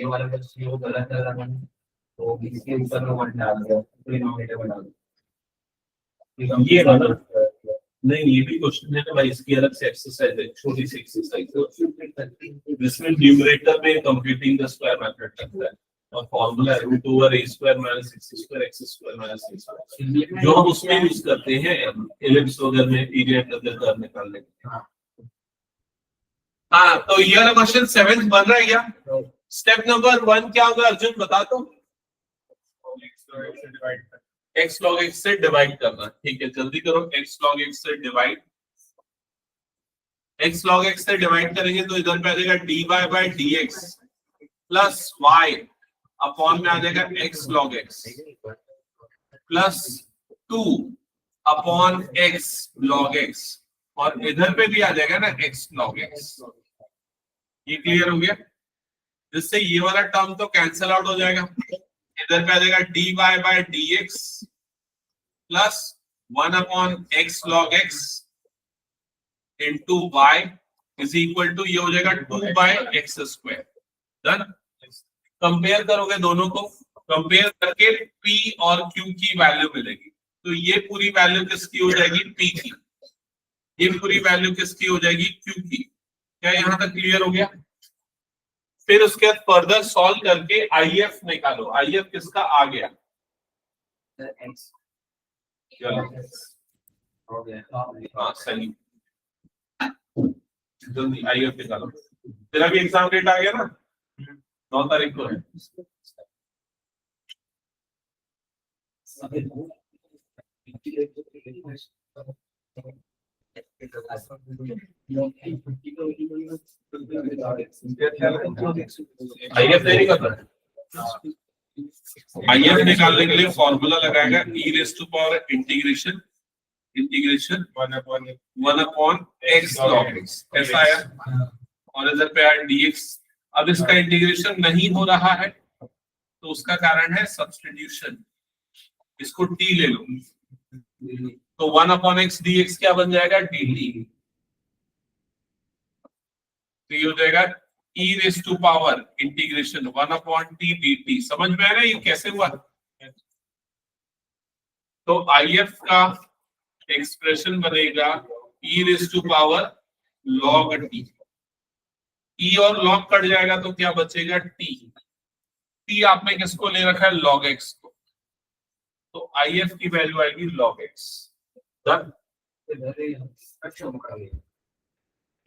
वाला बस ये गलत है तो इसके ऊपर में 1 डाल दो, डिनोमिनेटर बना दो। ये वाला नहीं, ये भी क्वेश्चन है ना भाई, इसकी अलग से एक्सरसाइज है, छोटी सी एक्सरसाइज जिसमें न्यूमरेटर में कंप्यूटिंग द स्क्वायर मेथड करता है, और formula root over a square minus x square x square minus c square, जो हम उसमें यूज करते हैं एलिप्स वगैरह में पीरियड वगैरह निकालने के लिए। हाँ, तो ये वाला क्वेश्चन 7th बन रहा है क्या? स्टेप नंबर 1 क्या होगा अर्जुन बता दो। x log x से डिवाइड करना, ठीक है जल्दी करो। x log x से डिवाइड, x log x से डिवाइड करेंगे तो इधर पे आ जाएगा dy by dx plus y upon में आ जाएगा x log x plus 2 upon x log x, और इधर पे भी आ जाएगा ना x log x। ये क्लियर हो गया? जिससे ये वाला टर्म तो कैंसिल आउट हो जाएगा, इधर पे आ जाएगा dy by dx plus 1 upon x log x into y is equal to, ये हो जाएगा 2 by x square. Done. Compare करोगे दोनों को, कंपेयर करके p और q की वैल्यू मिलेगी, तो ये पूरी वैल्यू किसकी हो जाएगी, p की। ये पूरी वैल्यू किसकी हो जाएगी, q की। क्या यहां तक क्लियर हो गया? फिर उसके बाद फर्दर सॉल्व करके IF निकालो। IF किसका आ गया, हाँ सही, जल्दी IF निकालो। तेरा भी एग्जाम डेट आ गया ना, 9 तारीख को है। IF नहीं करता, IF निकालने के लिए फॉर्मूला लगाएगा e raise to power integration 1 upon x log x, ऐसा आया, और इधर पे आया dx। अब इसका इंटीग्रेशन नहीं हो रहा है तो उसका कारण है सब्स्टिट्यूशन, इसको t ले लो, तो 1 अपॉन x dx क्या बन जाएगा, dt। तो ये हो जाएगा e raise to power integration 1 upon t dt। समझ में आया ना ये कैसे हुआ? तो IF का एक्सप्रेशन बनेगा e raise to power log t, e और log कट जाएगा तो क्या बचेगा, t। t आपने किसको ले रखा है, log x को, तो IF की वैल्यू आएगी log x। डन। अच्छा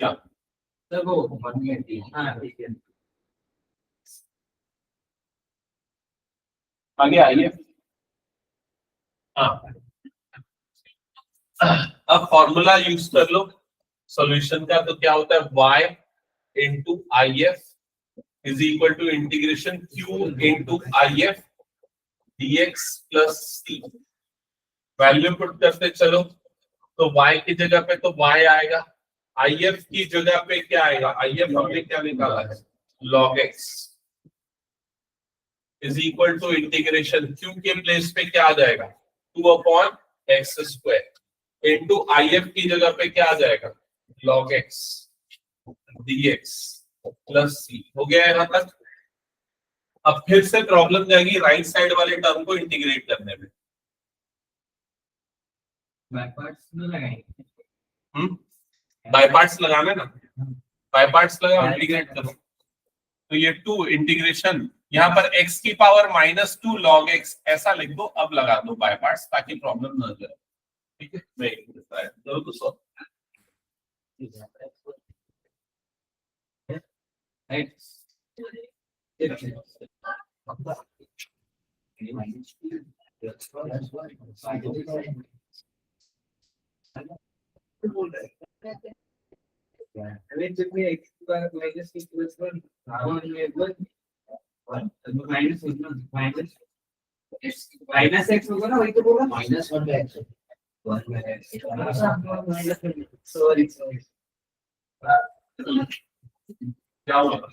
क्या सर वो 180 हाँ ठीक है आगे IF। हाँ अब फॉर्मूला यूज कर लो सॉल्यूशन का। तो क्या होता है y into IF is equal to integration q into IF dx plus c। Value put करते चलो तो y की जगह पे तो y आएगा, IF की जगह पे क्या आएगा, IF हमने क्या निकाला है log x is equal to integration q के प्लेस पे क्या आ जाएगा 2/x² इंटू IF की जगह पे क्या आ जाएगा log x dx plus c। हो गया यहाँ तक। अब फिर से प्रॉब्लम जाएगी राइट साइड वाले टर्म को इंटीग्रेट करने में। बाय पार्ट्स में लगाएंगे बाय पार्ट्स लगाना है ना, बाय पार्ट्स लगा इंटीग्रेट करो। तो ये 2 इंटीग्रेशन यहाँ पर x की पावर -2 log x ऐसा लिख दो। अब लगा दो बाय पार्ट्स ताकि प्रॉब्लम ना जाए। ठीक है मैं जरूर तो सॉल्व माइनस एक्स होगा ना वही तो बोला -1/x सॉरी सॉरी क्या होगा।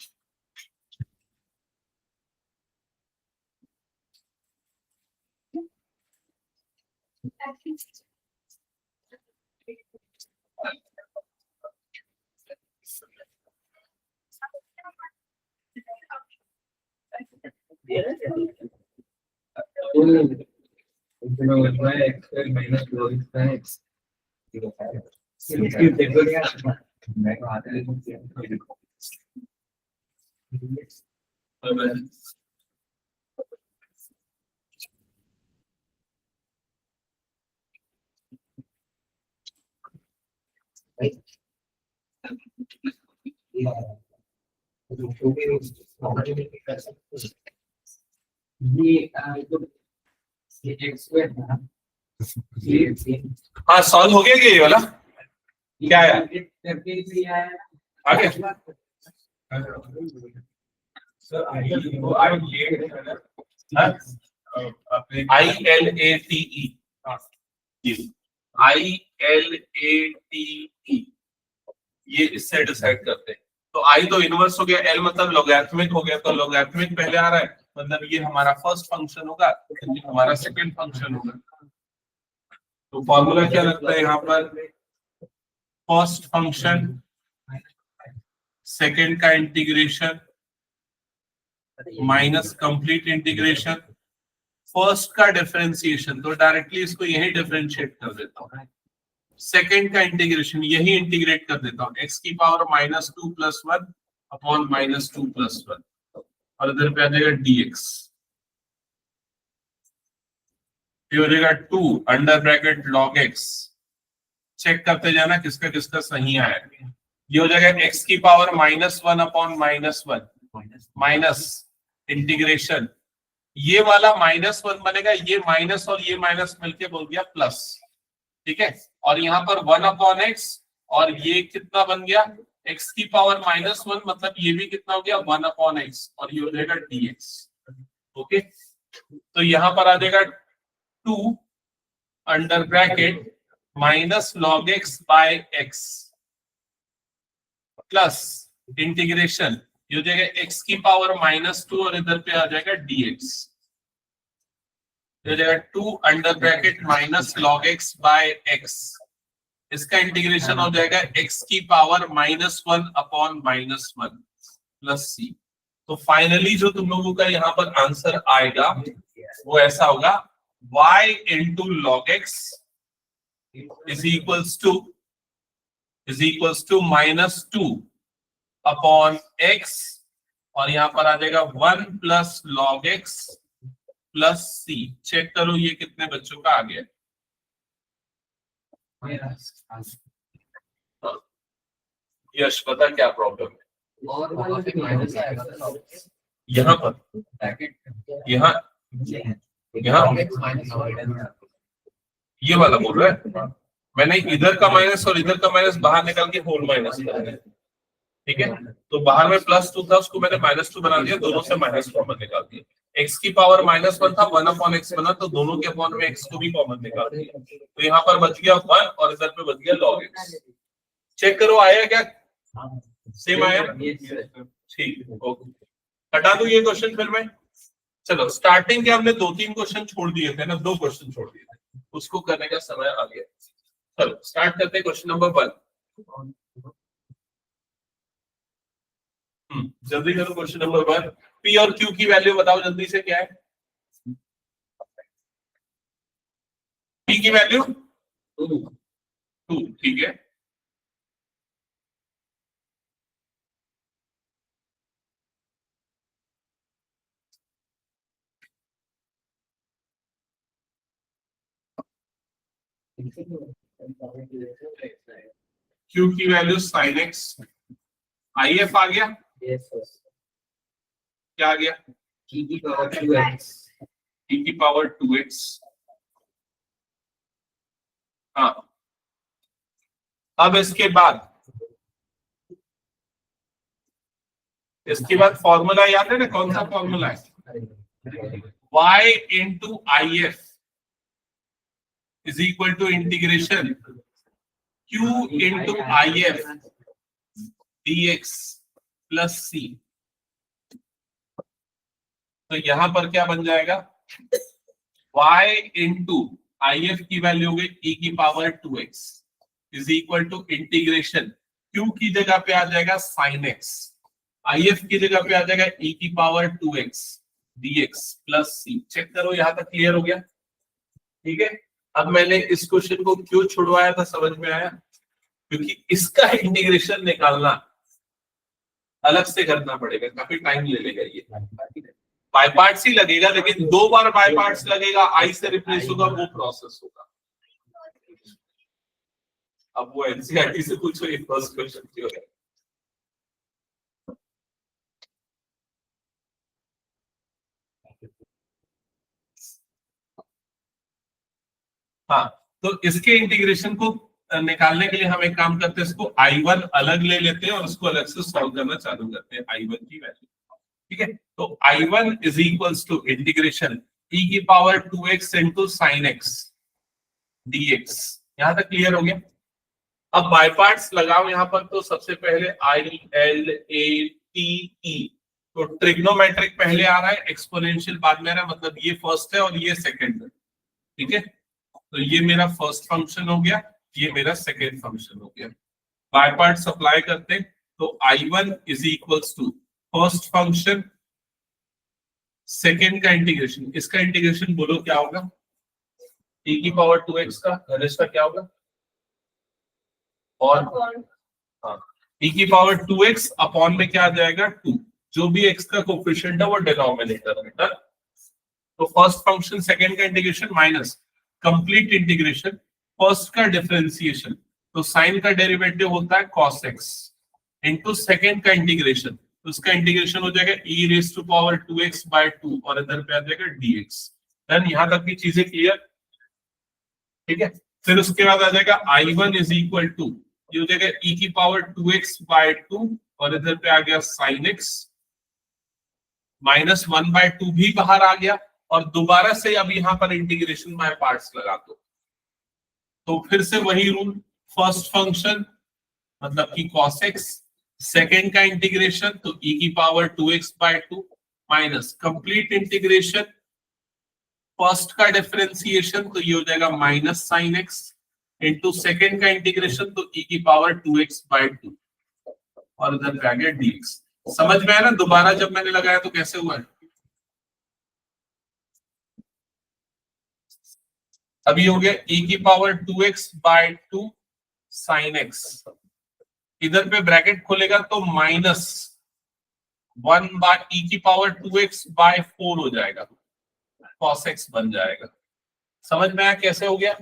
हाँ सॉल्व हो गया क्या ये वाला। क्या है आगे ILATE ये इससे डिसाइड करते हैं। तो I तो इनवर्स हो गया, L मतलब लॉगरिथमिक हो गया। तो लॉगरिथमिक पहले आ रहा है मतलब ये हमारा फर्स्ट फंक्शन होगा, ये हमारा सेकंड फंक्शन होगा। तो फॉर्मूला क्या लगता है यहाँ पर, फर्स्ट फंक्शन सेकंड का integration minus complete integration first का डिफरेंशिएशन। तो डायरेक्टली इसको यही डिफरेंशिएट कर देता हूँ। सेकंड का इंटीग्रेशन यही इंटीग्रेट कर देता हूँ, x की पावर -2 + 1 अपॉन -2 + 1 और इधर पे आ जाएगा dx। ये हो जाएगा 2 under bracket log x। Check करते जाना किसका किसका सही आया। ये हो जाएगा x की पावर -1 अपॉन -1 माइनस इंटीग्रेशन। ये वाला -1 बनेगा, ये माइनस और ये माइनस मिलके बोल दिया प्लस। ठीक है और यहाँ पर 1/x और ये कितना बन गया x की पावर -1 मतलब ये भी कितना हो गया 1/x और ये हो जाएगा dx। ओके तो यहाँ पर आ जाएगा 2 under bracket -log x by x plus integration ये हो जाएगा x की पावर -2 और इधर पे आ जाएगा dx। हो जाएगा 2 under bracket -log x by x। इसका इंटीग्रेशन हो जाएगा x की पावर -1 अपॉन -1 प्लस c। तो फाइनली जो तुम लोगों का यहाँ पर आंसर आएगा वो ऐसा होगा y into log x is equals to -2 upon x और यहाँ पर आ जाएगा 1 + log x प्लस सी। चेक करो ये कितने बच्चों का आ गया। यश बता क्या प्रॉब्लम है और वहाँ पे माइनस आएगा ना यहाँ पर, ब्रैकेट यहाँ ये वाला बोल रहा है। मैंने इधर का माइनस और इधर का माइनस बाहर निकाल के होल माइनस कर दिया, ठीक है। तो बाहर में +2 था, उसको मैंने -2 बना दिया, दोनों से माइनस कॉमन निकाल दिया। x की पावर -1 था, 1/x बना, तो दोनों के अपॉन में x को भी कॉमन निकाल दिया। तो यहाँ पर बच गया 1 और इधर पे बच गया log x। चेक करो आया क्या, सेम आया, ठीक है, ओके। हटा दो ये क्वेश्चन फिर मैं। चलो स्टार्टिंग के हमने 2-3 क्वेश्चन छोड़ दिए थे ना, 2 क्वेश्चन छोड़ दिए थे, उसको करने का समय आ गया। चलो स्टार्ट करते हैं क्वेश्चन नंबर 1। जल्दी करो क्वेश्चन नंबर 1। पी और क्यू की वैल्यू बताओ जल्दी से, क्या है पी की वैल्यू 2, ठीक है। क्यू की वैल्यू sin x, IF आ गया, क्या आ गया e की पावर 2x e की पावर 2x। हाँ, अब इसके बाद फॉर्मूला याद है ना, कौन सा फॉर्मूला है, y into IF is equal to integration q into IF dx plus c। तो यहां पर क्या बन जाएगा, y into IF की वैल्यू हो गई e की power 2x is equal to integration q की जगह पे आ जाएगा sin x, IF की जगह पे आ जाएगा e की power 2x dx plus c। Check करो यहां तक क्लियर हो गया, ठीक है। अब मैंने इस क्वेश्चन को क्यों छुड़वाया था, समझ में आया, क्योंकि इसका इंटीग्रेशन निकालना अलग से करना पड़ेगा, काफी टाइम ले लेगा ये। बाय पार्ट्स ही लगेगा, लेकिन 2 बार बाय पार्ट्स लगेगा, आई से रिप्लेस होगा, वो प्रोसेस होगा। अब वो एनसीईआरटी से पूछो ये फर्स्ट क्वेश्चन क्यों है। हाँ, तो इसके इंटीग्रेशन को निकालने के लिए हम एक काम करते हैं, इसको I1 अलग ले लेते हैं और उसको अलग से सॉल्व करना चालू करते हैं, I1 की वैल्यू, ठीक है। तो I1 is equals to integration e की power 2x into sine x dx। यहां तक क्लियर हो गया। अब बाय पार्ट्स लगाओ यहाँ पर, तो सबसे पहले ILATE, तो ट्रिग्नोमेट्रिक पहले आ रहा है, एक्सपोनेंशियल बाद में आ रहा है, मतलब ये फर्स्ट है और ये सेकंड है, ठीक है। तो ये मेरा फर्स्ट फंक्शन हो गया, ये मेरा सेकेंड फंक्शन हो गया। बाय पार्ट्स अप्लाई करते हैं, तो I1 is equals to first function second का इंटीग्रेशन, इसका इंटीग्रेशन बोलो क्या होगा, e की पावर 2x का इसका क्या होगा, और हाँ e की पावर 2x अपॉन में क्या आ जाएगा 2, जो भी x का कोफिशिएंट है वो डिनोमिनेटर में। तो फर्स्ट फंक्शन सेकेंड का integration minus complete integration first का डिफरेंशिएशन, तो साइन का डेरिवेटिव होता है cos x इनटू सेकेंड का इंटीग्रेशन, तो उसका इंटीग्रेशन हो जाएगा e raise to power 2x by 2 और इधर पे आ जाएगा dx। देन यहां तक की चीजें क्लियर, ठीक है। फिर उसके बाद आ जाएगा I1 इज इक्वल टू, ये हो जाएगा e की पावर 2x बाय 2 और इधर पे आ गया sin x, -1/2 भी बाहर आ गया, और दोबारा से अब यहाँ पर इंटीग्रेशन बाय पार्ट्स लगा दो, तो फिर से वही रूल, फर्स्ट फंक्शन मतलब कि cos x, सेकेंड का इंटीग्रेशन तो e की power 2x by 2 minus complete integration first का डिफरेंशिएशन, तो ये हो जाएगा minus sine x into second का इंटीग्रेशन तो e की पावर 2x बाय 2 और इधर पे आ गया dx। समझ में आया ना, दोबारा जब मैंने लगाया तो कैसे हुआ है। अभी हो गया e की power 2x by 2 sign x, इधर पे ब्रैकेट खोलेगा तो -1 बाय e की पावर 2x बाय 4 हो जाएगा, cos x बन जाएगा। समझ में आया कैसे हो गया?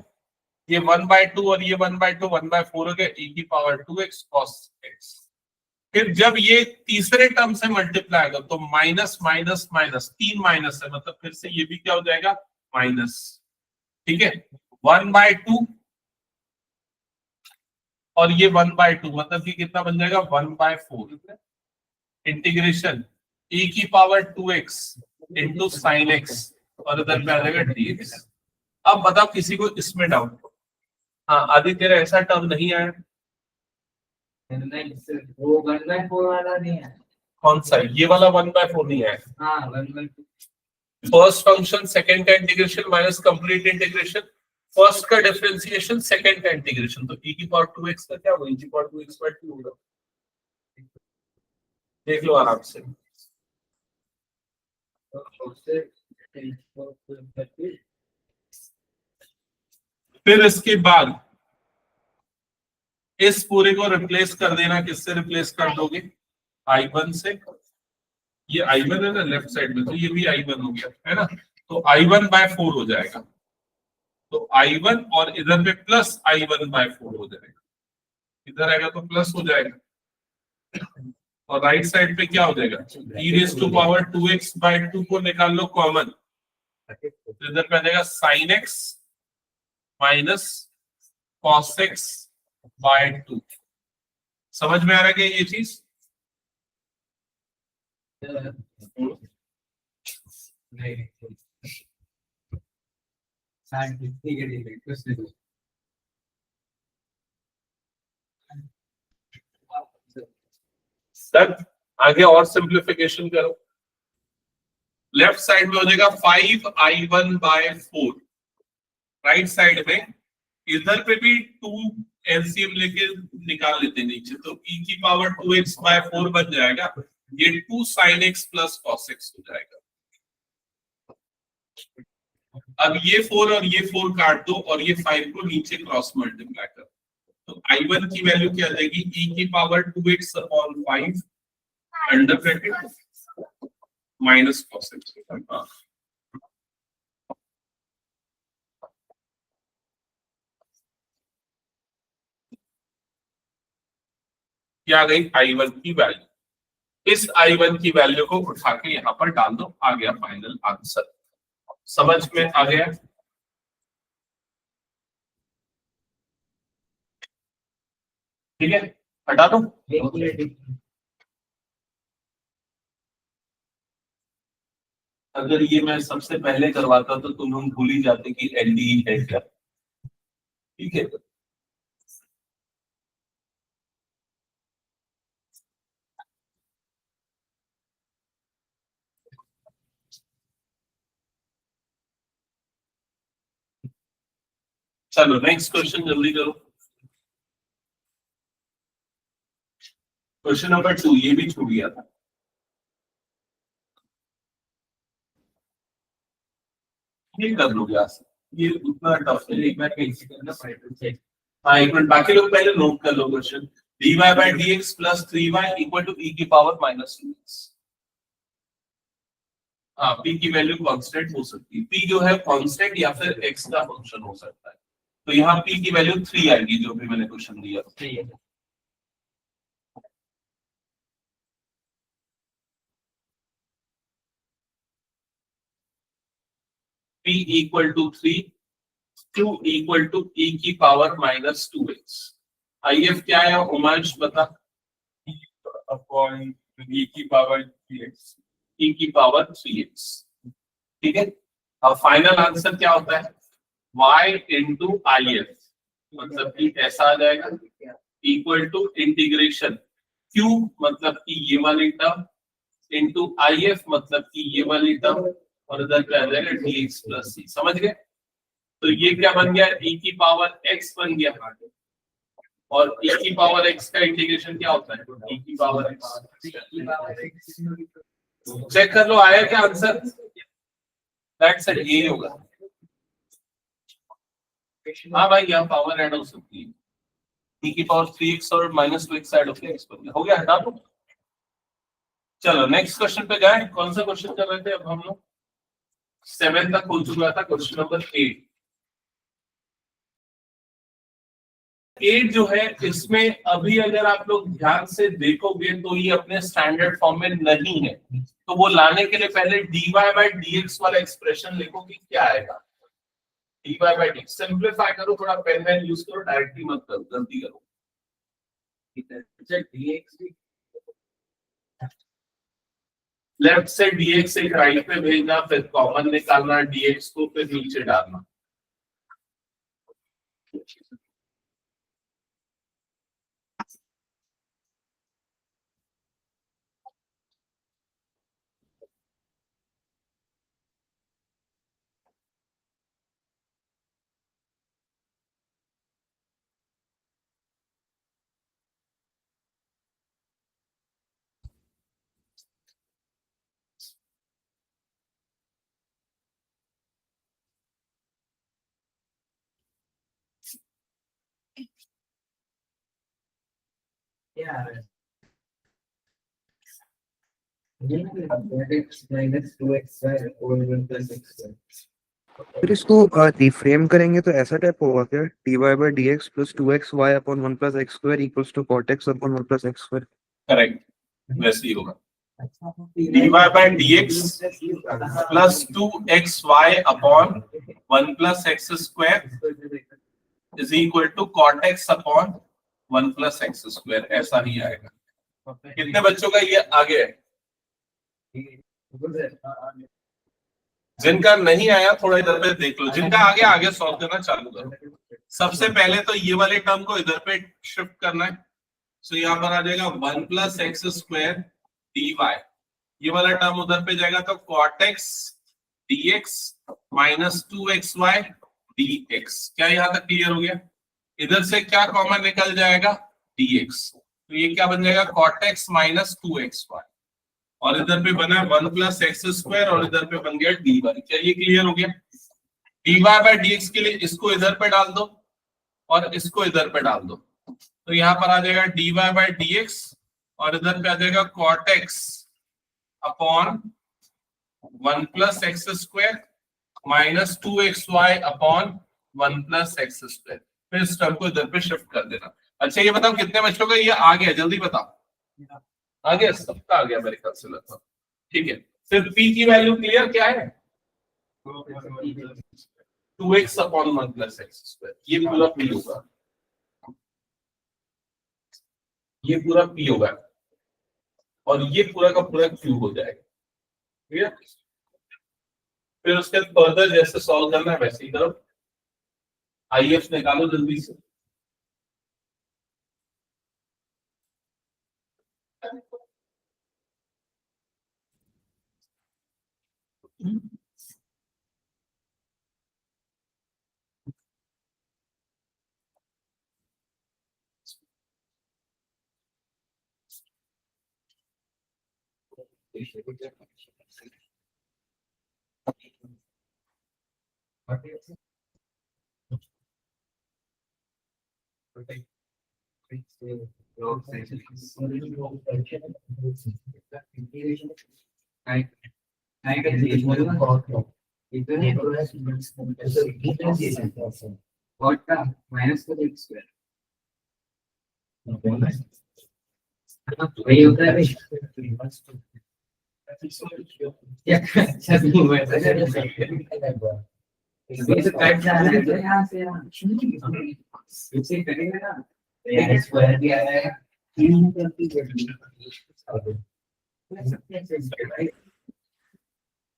ये 1/2 और ये 1/2 1/4 हो गया, e की पावर 2x cos x। फिर जब ये तीसरे टर्म से मल्टीप्लाई होगा तो माइनस माइनस माइनस, 3 माइनस है, मतलब फिर से ये भी क्या हो जाएगा माइनस। ठीक है, 1/2 और ये 1/2 मतलब कि कितना बन जाएगा 1/4 इंटीग्रेशन e की power 2x into sign x और इधर पे आ जाएगा dx। अब बताओ किसी को इसमें डाउट? हाँ आदि तेरा ऐसा टर्म नहीं आया? वो 1/4 वाला नहीं है। कौन सा? ये वाला 1/4 नहीं आया। हाँ 1/2। फर्स्ट फंक्शन सेकंड का integration minus complete integration, first का डिफरेंशिएशन सेकंड का इंटीग्रेशन, तो e की पावर 2x का क्या होगा? e की पावर 2x/2 होगा। देख लो आराम से। फिर इसके बाद इस पूरे को रिप्लेस कर देना। किससे रिप्लेस कर दोगे? I1 से। ये I1 है ना लेफ्ट साइड में, तो ये भी I1 हो गया है ना, तो I1/4 हो जाएगा। तो I1 और इधर पे प्लस I1/4 हो जाएगा, इधर आएगा तो प्लस हो जाएगा, और राइट साइड पे क्या हो जाएगा? e⁻²x/2 को निकाल लो कॉमन, तो इधर पे आ जाएगा sin x minus cos x/2। समझ में आ रहा है क्या ये चीज? सर आगे और सिंप्लीफिकेशन करो। लेफ्ट साइड में हो जाएगा 5I1/4, राइट साइड में इधर पे भी 2 एलसीएम लेके निकाल लेते नीचे, तो e की पावर 2x/4 बन जाएगा, ये 2 sin x plus cos x हो जाएगा। अब ये 4 और ये 4 काट दो और ये 5 को नीचे क्रॉस मल्टीप्लाई कर, तो I1 की वैल्यू क्या आ जाएगी? e की power 2x/5 under bracket minus cos x। क्या आ गई? I1 की वैल्यू। इस I1 की वैल्यू को उठा के यहां पर डाल दो, आ गया फाइनल आंसर। समझ में आ गया? ठीक है, हटा दो। अगर ये मैं सबसे पहले करवाता तो तुम हम भूल ही जाते कि एलडीई है क्या। ठीक है, चलो नेक्स्ट क्वेश्चन जल्दी करो। क्वेश्चन नंबर 2, ये भी छूट गया था। ये कर लोगे आज, ये उतना टफ है। एक बार कैसे करना पड़ेगा। हाँ एक मिनट, बाकी लोग पहले नोट कर लो question. dy/dx plus 3y equal to e की पावर -2x। हाँ p की वैल्यू कांस्टेंट हो सकती है, p जो है कांस्टेंट या फिर x का फंक्शन हो सकता है, तो यहाँ p की वैल्यू 3 आएगी, जो भी मैंने क्वेश्चन दिया था। p equal to 3, q equal to e की पावर -2x। IF क्या है उमांश बता? अपॉन e की पावर 3x, e की पावर 3x। ठीक है, अब फाइनल आंसर क्या होता है? y इंटू IF, मतलब कि ऐसा आ जाएगा, इक्वल टू इंटीग्रेशन q मतलब कि ये वाली टर्म इंटू IF मतलब कि ये वाली टर्म, और इधर पे आ जाएगा dx प्लस c। समझ गए? तो ये क्या बन गया? e की पावर x बन गया, और e की पावर x का इंटीग्रेशन क्या होता है? e की पावर x। चेक कर लो आया क्या आंसर? दैट्स इट, यही होगा। हाँ भाई यहाँ पावर ऐड हो सकती है, e की पावर 3x और -2x ऐड होकर x बन गया। हो गया, हटा दो। चलो नेक्स्ट क्वेश्चन पे जाए। कौन सा क्वेश्चन कर रहे थे अब हम लोग? 7 तक हो चुका था, क्वेश्चन नंबर 8 जो है इसमें अभी अगर आप लोग ध्यान से देखोगे तो ये अपने स्टैंडर्ड फॉर्म में नहीं है, तो वो लाने के लिए पहले dy बाय dx वाला एक्सप्रेशन लिखो कि क्या आएगा। dy बाय dx सिंपलीफाई करो, थोड़ा पेन वैन यूज करो, डायरेक्टली मत करो, गलती करो। लेफ्ट से dx एक राइट पे भेजना, फिर कॉमन निकालना dx को, फिर नीचे डालना। Yeah. minus 2xy over 1 plus x. फिर इसको रिफ्रेम करेंगे तो ऐसा टाइप होगा क्या, dy by dx plus 2xy upon 1 plus x square equals to cot x upon 1 plus x square. Correct, वैसे ही होगा। dy by dx plus 2xy upon 1 plus x square is equal to cot x upon 1 plus x square, ऐसा ही आएगा। कितने बच्चों का ये आगे है? जिनका नहीं आया थोड़ा इधर पे देख लो, जिनका आगे आगे सॉल्व करना चालू करो। सबसे पहले तो ये वाले टर्म को इधर पे शिफ्ट करना है, सो यहाँ पर आ जाएगा 1 plus x square d y, ये वाला टर्म उधर पे जाएगा तो cot x dx minus 2xy dx। क्या यहाँ तक क्लियर हो गया? इधर से क्या कॉमन निकल जाएगा? dx, तो ये क्या बन जाएगा? cot x माइनस 2xy, और इधर पे बना 1 प्लस एक्स स्क्वायर और इधर पे बन गया dy। क्या ये क्लियर हो गया? dy बाय dx के लिए इसको इधर पे डाल दो और इसको इधर पे डाल दो, तो यहाँ पर आ जाएगा dy बाय dx और इधर पे आ जाएगा cot x upon 1 plus x square minus 2xy upon 1 plus x square. फिर इस टर्म को इधर पे शिफ्ट कर देना। अच्छा ये बताओ कितने बच्चों का ये आ गया, जल्दी बताओ। आ गया, सबका आ गया मेरे ख्याल से लगभग। ठीक है, फिर p की वैल्यू क्लियर क्या है? 2x upon 1 plus x square, ये पूरा p होगा, ये पूरा p होगा और ये पूरा का पूरा q हो जाएगा। ठीक है, फिर उसके फर्दर जैसे सॉल्व करना है वैसे ही करो। IF निकालो जल्दी से। माइनस का x स्क्वायर वही होता है क्या? अच्छा नहीं हुआ ये तो कट जा रहा है तो यहाँ से इसे करेंगे ना, x स्क्वायर भी आ जाएगा।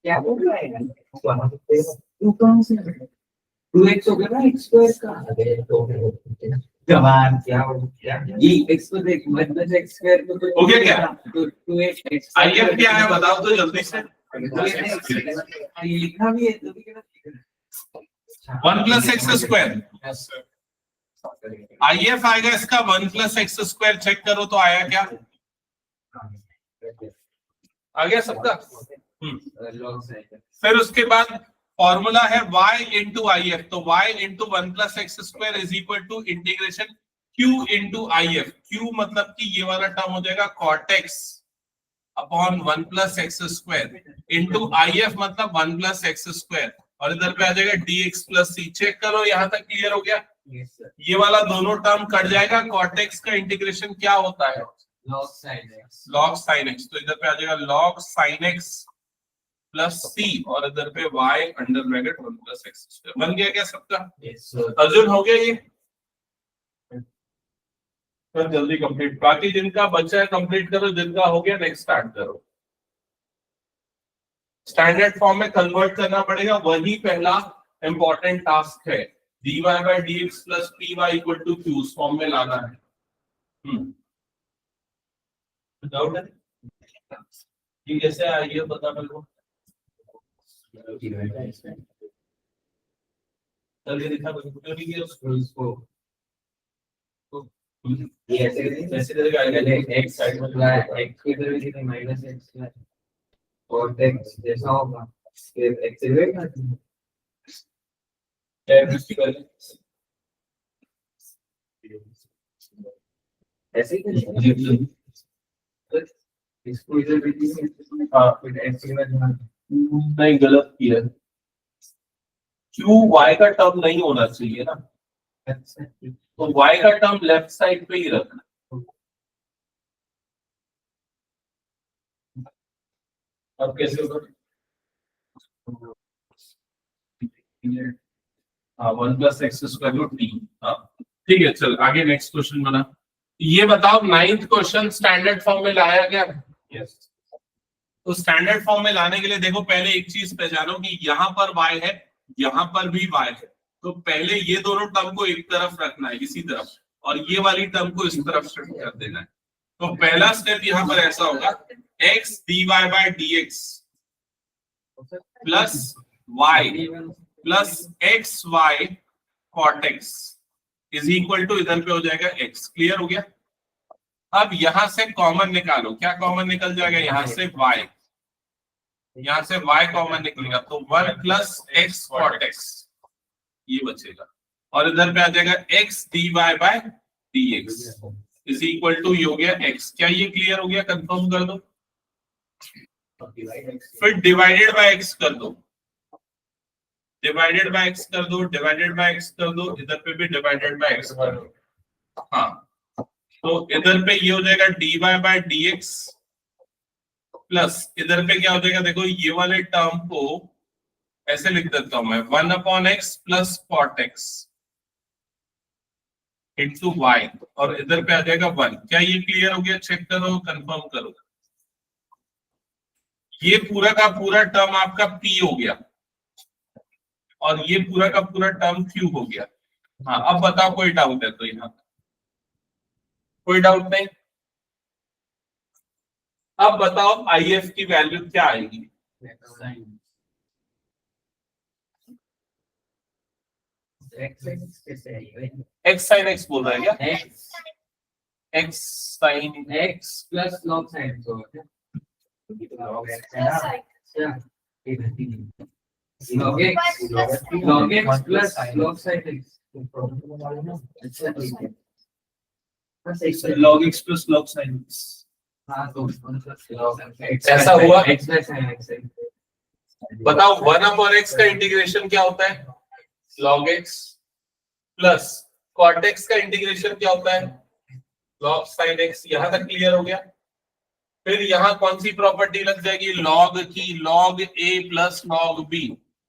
क्या बोल रहा है? तू कौन से 2x हो गया ना x स्क्वायर का जवान क्या हो गया? ये x को देख मतलब x स्क्वायर को हो गया क्या? तो 2x IF क्या है बताओ तो जल्दी से। ये लिखा भी है तो भी क्या 1 प्लस एक्स स्क्वायर, IF आएगा इसका 1 प्लस एक्स स्क्वायर, चेक करो तो आया क्या? आ गया सबका? फिर उसके बाद फॉर्मूला है y इंटू IF, तो y into 1 plus x square is equal to integration q into IF। q मतलब कि ये वाला टर्म हो जाएगा cot x upon 1 plus x square into I F मतलब 1 प्लस एक्स स्क्वायर और इधर पे आ जाएगा dx प्लस सी। चेक करो यहाँ तक क्लियर हो गया। Yes, sir. ये वाला दोनों टर्म कट जाएगा। कॉटेक्स का इंटीग्रेशन क्या होता है? Log sin x. log sin x। तो इधर पे आ जाएगा log sin x प्लस सी और इधर पे y under bracket 1 plus x square. बन गया क्या सबका? Yes, sir. अर्जुन हो गया ये? तो जल्दी कंप्लीट, बाकी जिनका बचा है कंप्लीट करो, जिनका हो गया नेक्स्ट स्टार्ट करो। स्टैंडर्ड फॉर्म में कन्वर्ट करना पड़ेगा, वही पहला इंपॉर्टेंट टास्क है। dy by dx plus py equal to q उस फॉर्म में लाना है। डाउट है ये कैसे आया ये पता मेरे को। चलिए दिखा दो क्यों नहीं किया उसको। ये ऐसे करेंगे। ऐसे करके आएगा x साइड में x की इधर भी नहीं माइनस x और x जैसा होगा ये x रहेगा ऐसे ही करेंगे। इसको इधर भी फिर x के बाद नहीं गलत किया। क्यू y का टर्म नहीं होना चाहिए ना, अच्छा तो y का टर्म लेफ्ट साइड पे ही रखना। अब कैसे होगा? हाँ 1 plus x square root t. हाँ ठीक है, चल आगे नेक्स्ट क्वेश्चन बना। ये बताओ 9th क्वेश्चन स्टैंडर्ड फॉर्म में लाया गया? यस। तो स्टैंडर्ड फॉर्म में लाने के लिए देखो पहले एक चीज पहचानो कि यहाँ पर y है, यहाँ पर भी y है। तो पहले ये दोनों टर्म को एक तरफ रखना है इसी तरफ, और ये वाली टर्म को इस तरफ शिफ्ट कर देना है। तो पहला स्टेप यहाँ पर ऐसा होगा x dy by dx plus y plus x y cot x is equal to इधर पे हो जाएगा x। क्लियर हो गया? अब यहां से कॉमन निकालो, क्या कॉमन निकल जाएगा? यहाँ से y, यहाँ से y कॉमन निकलेगा तो 1 प्लस एक्स कॉट एक्स ये बचेगा, और इधर पे आ जाएगा x dy by dx is equal to ये हो गया x। क्या ये क्लियर हो गया? कंफर्म कर दो। फिर डिवाइडेड बाय x कर दो, डिवाइडेड बाय x कर दो, डिवाइडेड बाय x कर दो, इधर पे भी डिवाइडेड बाय x कर दो। हाँ तो इधर पे ये हो जाएगा dy बाय dx प्लस इधर पे क्या हो जाएगा? देखो ये वाले टर्म को ऐसे लिख देता हूं मैं 1 upon x plus cot x into y, और इधर पे आ जाएगा 1। क्या ये क्लियर हो गया? चेक करो, कंफर्म करो। ये पूरा का पूरा टर्म आपका p हो गया और ये पूरा का पूरा टर्म q हो गया। हाँ अब बताओ कोई डाउट है तो? यहाँ कोई डाउट नहीं? अब बताओ IF की वैल्यू क्या आएगी? x sin x बोल रहा है क्या? x sin x plus log sin x होगा log x plus log sin x log x plus log sin x। हाँ तो ऐसा हुआ? x प्लस sin x बताओ 1 अपॉन x का इंटीग्रेशन क्या होता है? log x plus cot x का इंटीग्रेशन क्या होता है? log sin x। यहां तक क्लियर हो गया? फिर यहाँ कौन सी प्रॉपर्टी लग जाएगी? log की, log a plus log b,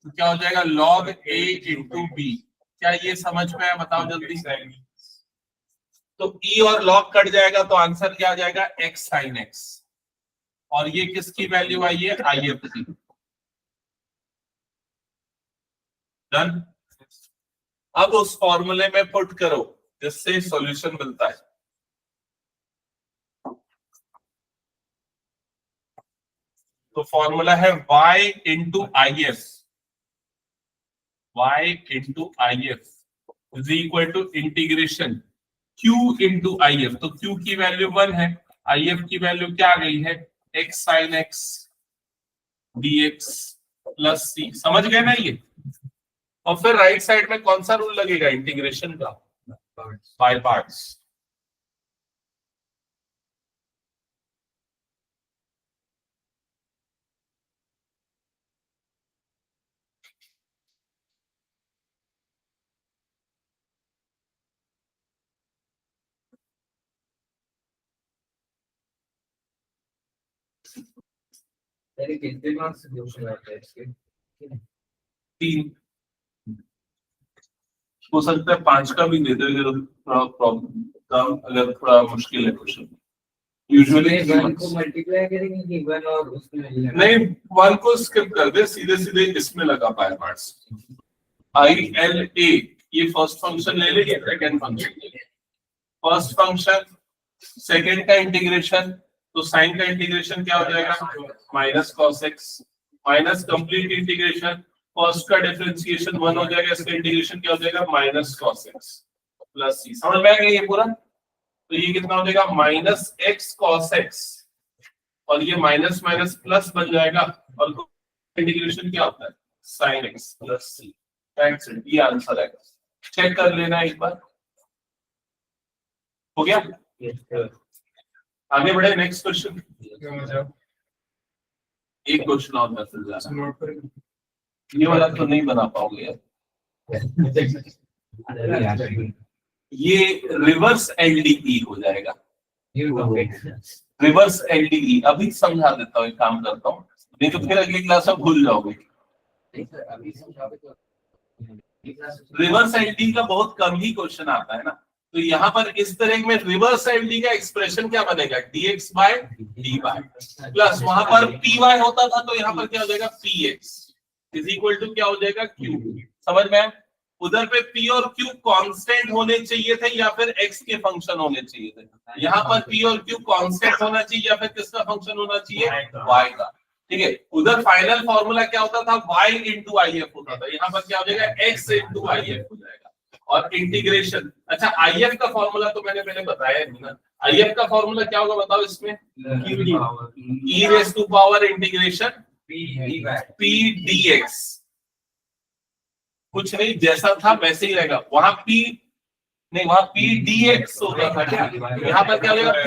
तो क्या हो जाएगा? log a into b। क्या ये समझ में आया? बताओ जल्दी। तो e और log कट जाएगा तो आंसर क्या आ जाएगा? x sin x। और ये किसकी वैल्यू आई है? IF की। डन। अब उस फॉर्मूले में पुट करो जिससे सॉल्यूशन मिलता है। तो फॉर्मूला है y into IF, y into IF is equal to integration q into IF। तो q की वैल्यू 1 है, IF की वैल्यू क्या आ गई है? x sin x dx plus c। समझ गए ना ये? और फिर राइट साइड में कौन सा रूल लगेगा इंटीग्रेशन का? By parts. तेरे कितने मार्क्स से क्वेश्चन आते हैं इसके? 3 हो सकता है 5 का भी दे दे अगर थोड़ा प्रॉब्लम, अगर थोड़ा मुश्किल है क्वेश्चन। यूजुअली वन को मल्टीप्लाई करेंगे कि वन और उसमें नहीं, 1 को स्किप कर दे, सीधे सीधे इसमें लगा पाए पार्ट्स। आई एल ए ये फर्स्ट फंक्शन ले लेंगे, second function first function second का इंटीग्रेशन, तो साइन का इंटीग्रेशन क्या हो जाएगा minus cos x, minus complete integration first का डिफरेंशिएशन 1 हो जाएगा, इसका इंटीग्रेशन क्या हो जाएगा माइनस कॉस एक्स प्लस सी। समझ में आ गया ये पूरा? तो ये कितना हो जाएगा माइनस एक्स कॉस एक्स, और ये माइनस माइनस प्लस बन जाएगा, और इंटीग्रेशन क्या होता है साइन एक्स प्लस सी। थैंक्स, ये आंसर है। चेक कर लेना एक बार। हो गया? आगे बढ़े, नेक्स्ट क्वेश्चन। एक क्वेश्चन और मैसेज आ रहा है, ये वाला तो नहीं बना पाओगे यार। ये रिवर्स एलडीई हो जाएगा, रिवर्स एलडीई। अभी समझा देता हूँ, एक काम करता हूँ, नहीं तो फिर अगली क्लास में भूल जाओगे। रिवर्स एलडी का बहुत कम ही क्वेश्चन आता है ना, तो यहाँ पर इस तरह में रिवर्स एलडी का एक्सप्रेशन क्या बनेगा dx by dy प्लस वहां पर py होता था, तो यहाँ पर क्या हो जाएगा px इज इक्वल टू क्या हो जाएगा q। समझ में? उधर पे p और q कांस्टेंट होने चाहिए थे या फिर x के फंक्शन होने चाहिए थे, यहाँ पर p और q कांस्टेंट होना चाहिए या फिर किसका फंक्शन होना चाहिए y का। ठीक है, उधर फाइनल फॉर्मूला क्या होता था y इंटू आई एफ होता था, यहाँ पर क्या हो जाएगा x इंटू आई एफ हो जाएगा। और इंटीग्रेशन, अच्छा आई एफ का फॉर्मूला तो मैंने पहले बताया नहीं ना, आई एफ का फॉर्मूला क्या होगा बताओ इसमें, e raise to power integration p dx, कुछ नहीं जैसा था वैसे ही रहेगा, वहां p नहीं, वहां p dx होता था क्या, यहाँ पर क्या हो जाएगा p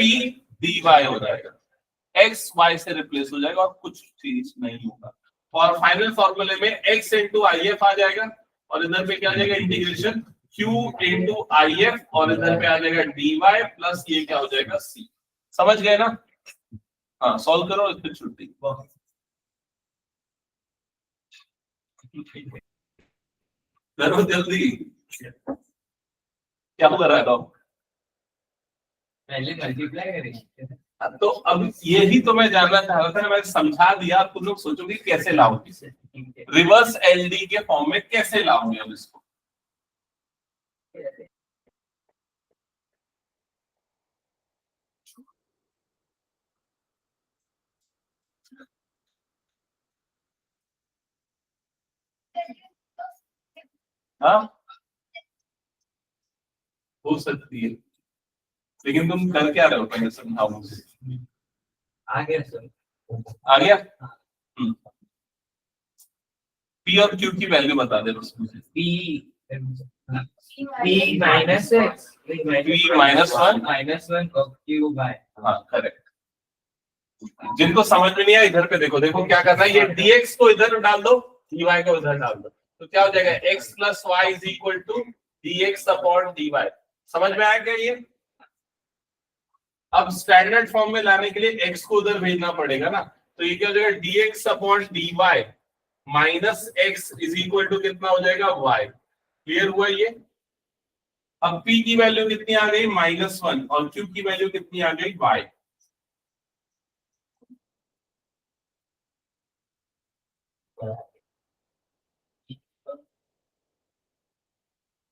dy हो जाएगा, x y से रिप्लेस हो जाएगा और कुछ चीज नहीं होगा। और फाइनल फॉर्मूले में x इंटू आई एफ आ जाएगा, और इधर पे क्या आ जाएगा integration q into I F, और इधर पे आ जाएगा dy प्लस ये क्या हो जाएगा c। समझ गए ना? हाँ, सॉल्व करो फिर छुट्टी। करो जल्दी, क्या कर रहा था? पहले मल्टीप्लाई करेंगे। तो अब यही तो मैं जानना चाह रहा था ना, मैं समझा दिया, तुम लोग सोचोगे कैसे लाओगे इसे, रिवर्स एलडी के फॉर्म में कैसे लाओगे अब इसको। हाँ, हो सकती है, लेकिन तुम कर क्या रहे हो पहले समझाओ मुझे। आ गया सर, आ गया? पी और क्यू की वैल्यू बता दे बस मुझे। p minus x p minus 1 और q बाय। हाँ करेक्ट। जिनको समझ में नहीं आया इधर पे देखो, देखो क्या करना है, ये dx को इधर डाल दो, dy को इधर डाल दो, तो क्या हो जाएगा x plus y is equal to dx upon dy। समझ में आया क्या ये? अब स्टैंडर्ड फॉर्म में लाने के लिए x को उधर भेजना पड़ेगा ना, तो ये क्या हो जाएगा dx upon dy minus x is equal to कितना हो जाएगा y। क्लियर हुआ ये? अब p की वैल्यू कितनी आ गई -1 और q की वैल्यू कितनी आ गई y।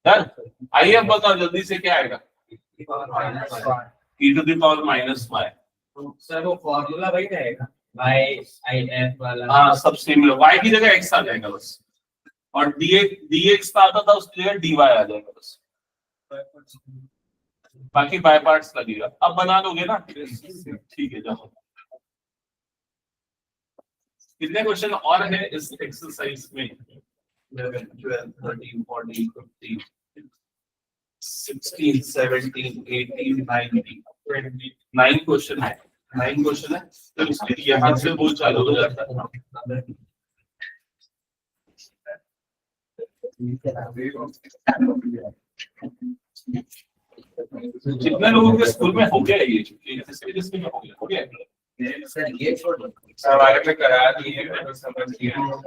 आइए अब बताओ जल्दी से क्या आएगा, e to the power -y। Sir वो फॉर्मूला वही रहेगा y/f वाला। हाँ सब सेम है, y की जगह x आ जाएगा बस, और dx का आता था उसकी जगह dy आ जाएगा बस, बाकी बाय पार्ट्स लगेगा। अब बना लोगे ना? ठीक है, जाओ। कितने क्वेश्चन और है इस एक्सरसाइज में? 11 12 13 14 15 16 17 18 19 20 9 क्वेश्चन है, 9 क्वेश्चन है, तो इसलिए यहाँ से वो चालू हो जाता है। जितने लोगों के स्कूल में हो गया ये हो गया, हो गया। सर ये छोड़ हमारे में करा दिए मैंने समझ लिया।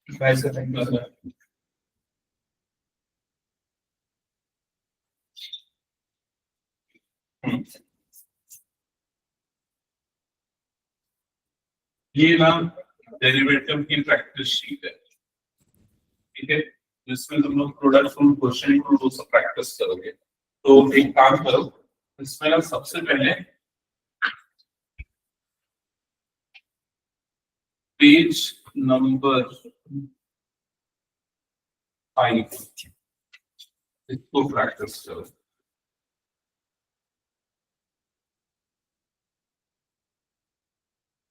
वैसे ये ना डेरिवेटिव की प्रैक्टिस शीट है, ठीक है, जिसमें तुम लोग प्रोडक्ट फ्रॉम क्वेश्चन को वो सब प्रैक्टिस करोगे। तो एक काम करो, इसमें ना सबसे पहले पेज नंबर 5 इसको प्रैक्टिस करो।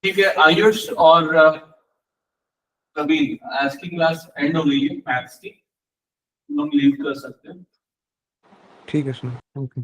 ठीक है आयुष और कभी आज की क्लास एंड हो गई है मैथ्स की, तुम लोग लीव कर सकते हैं। ठीक है सर, ओके।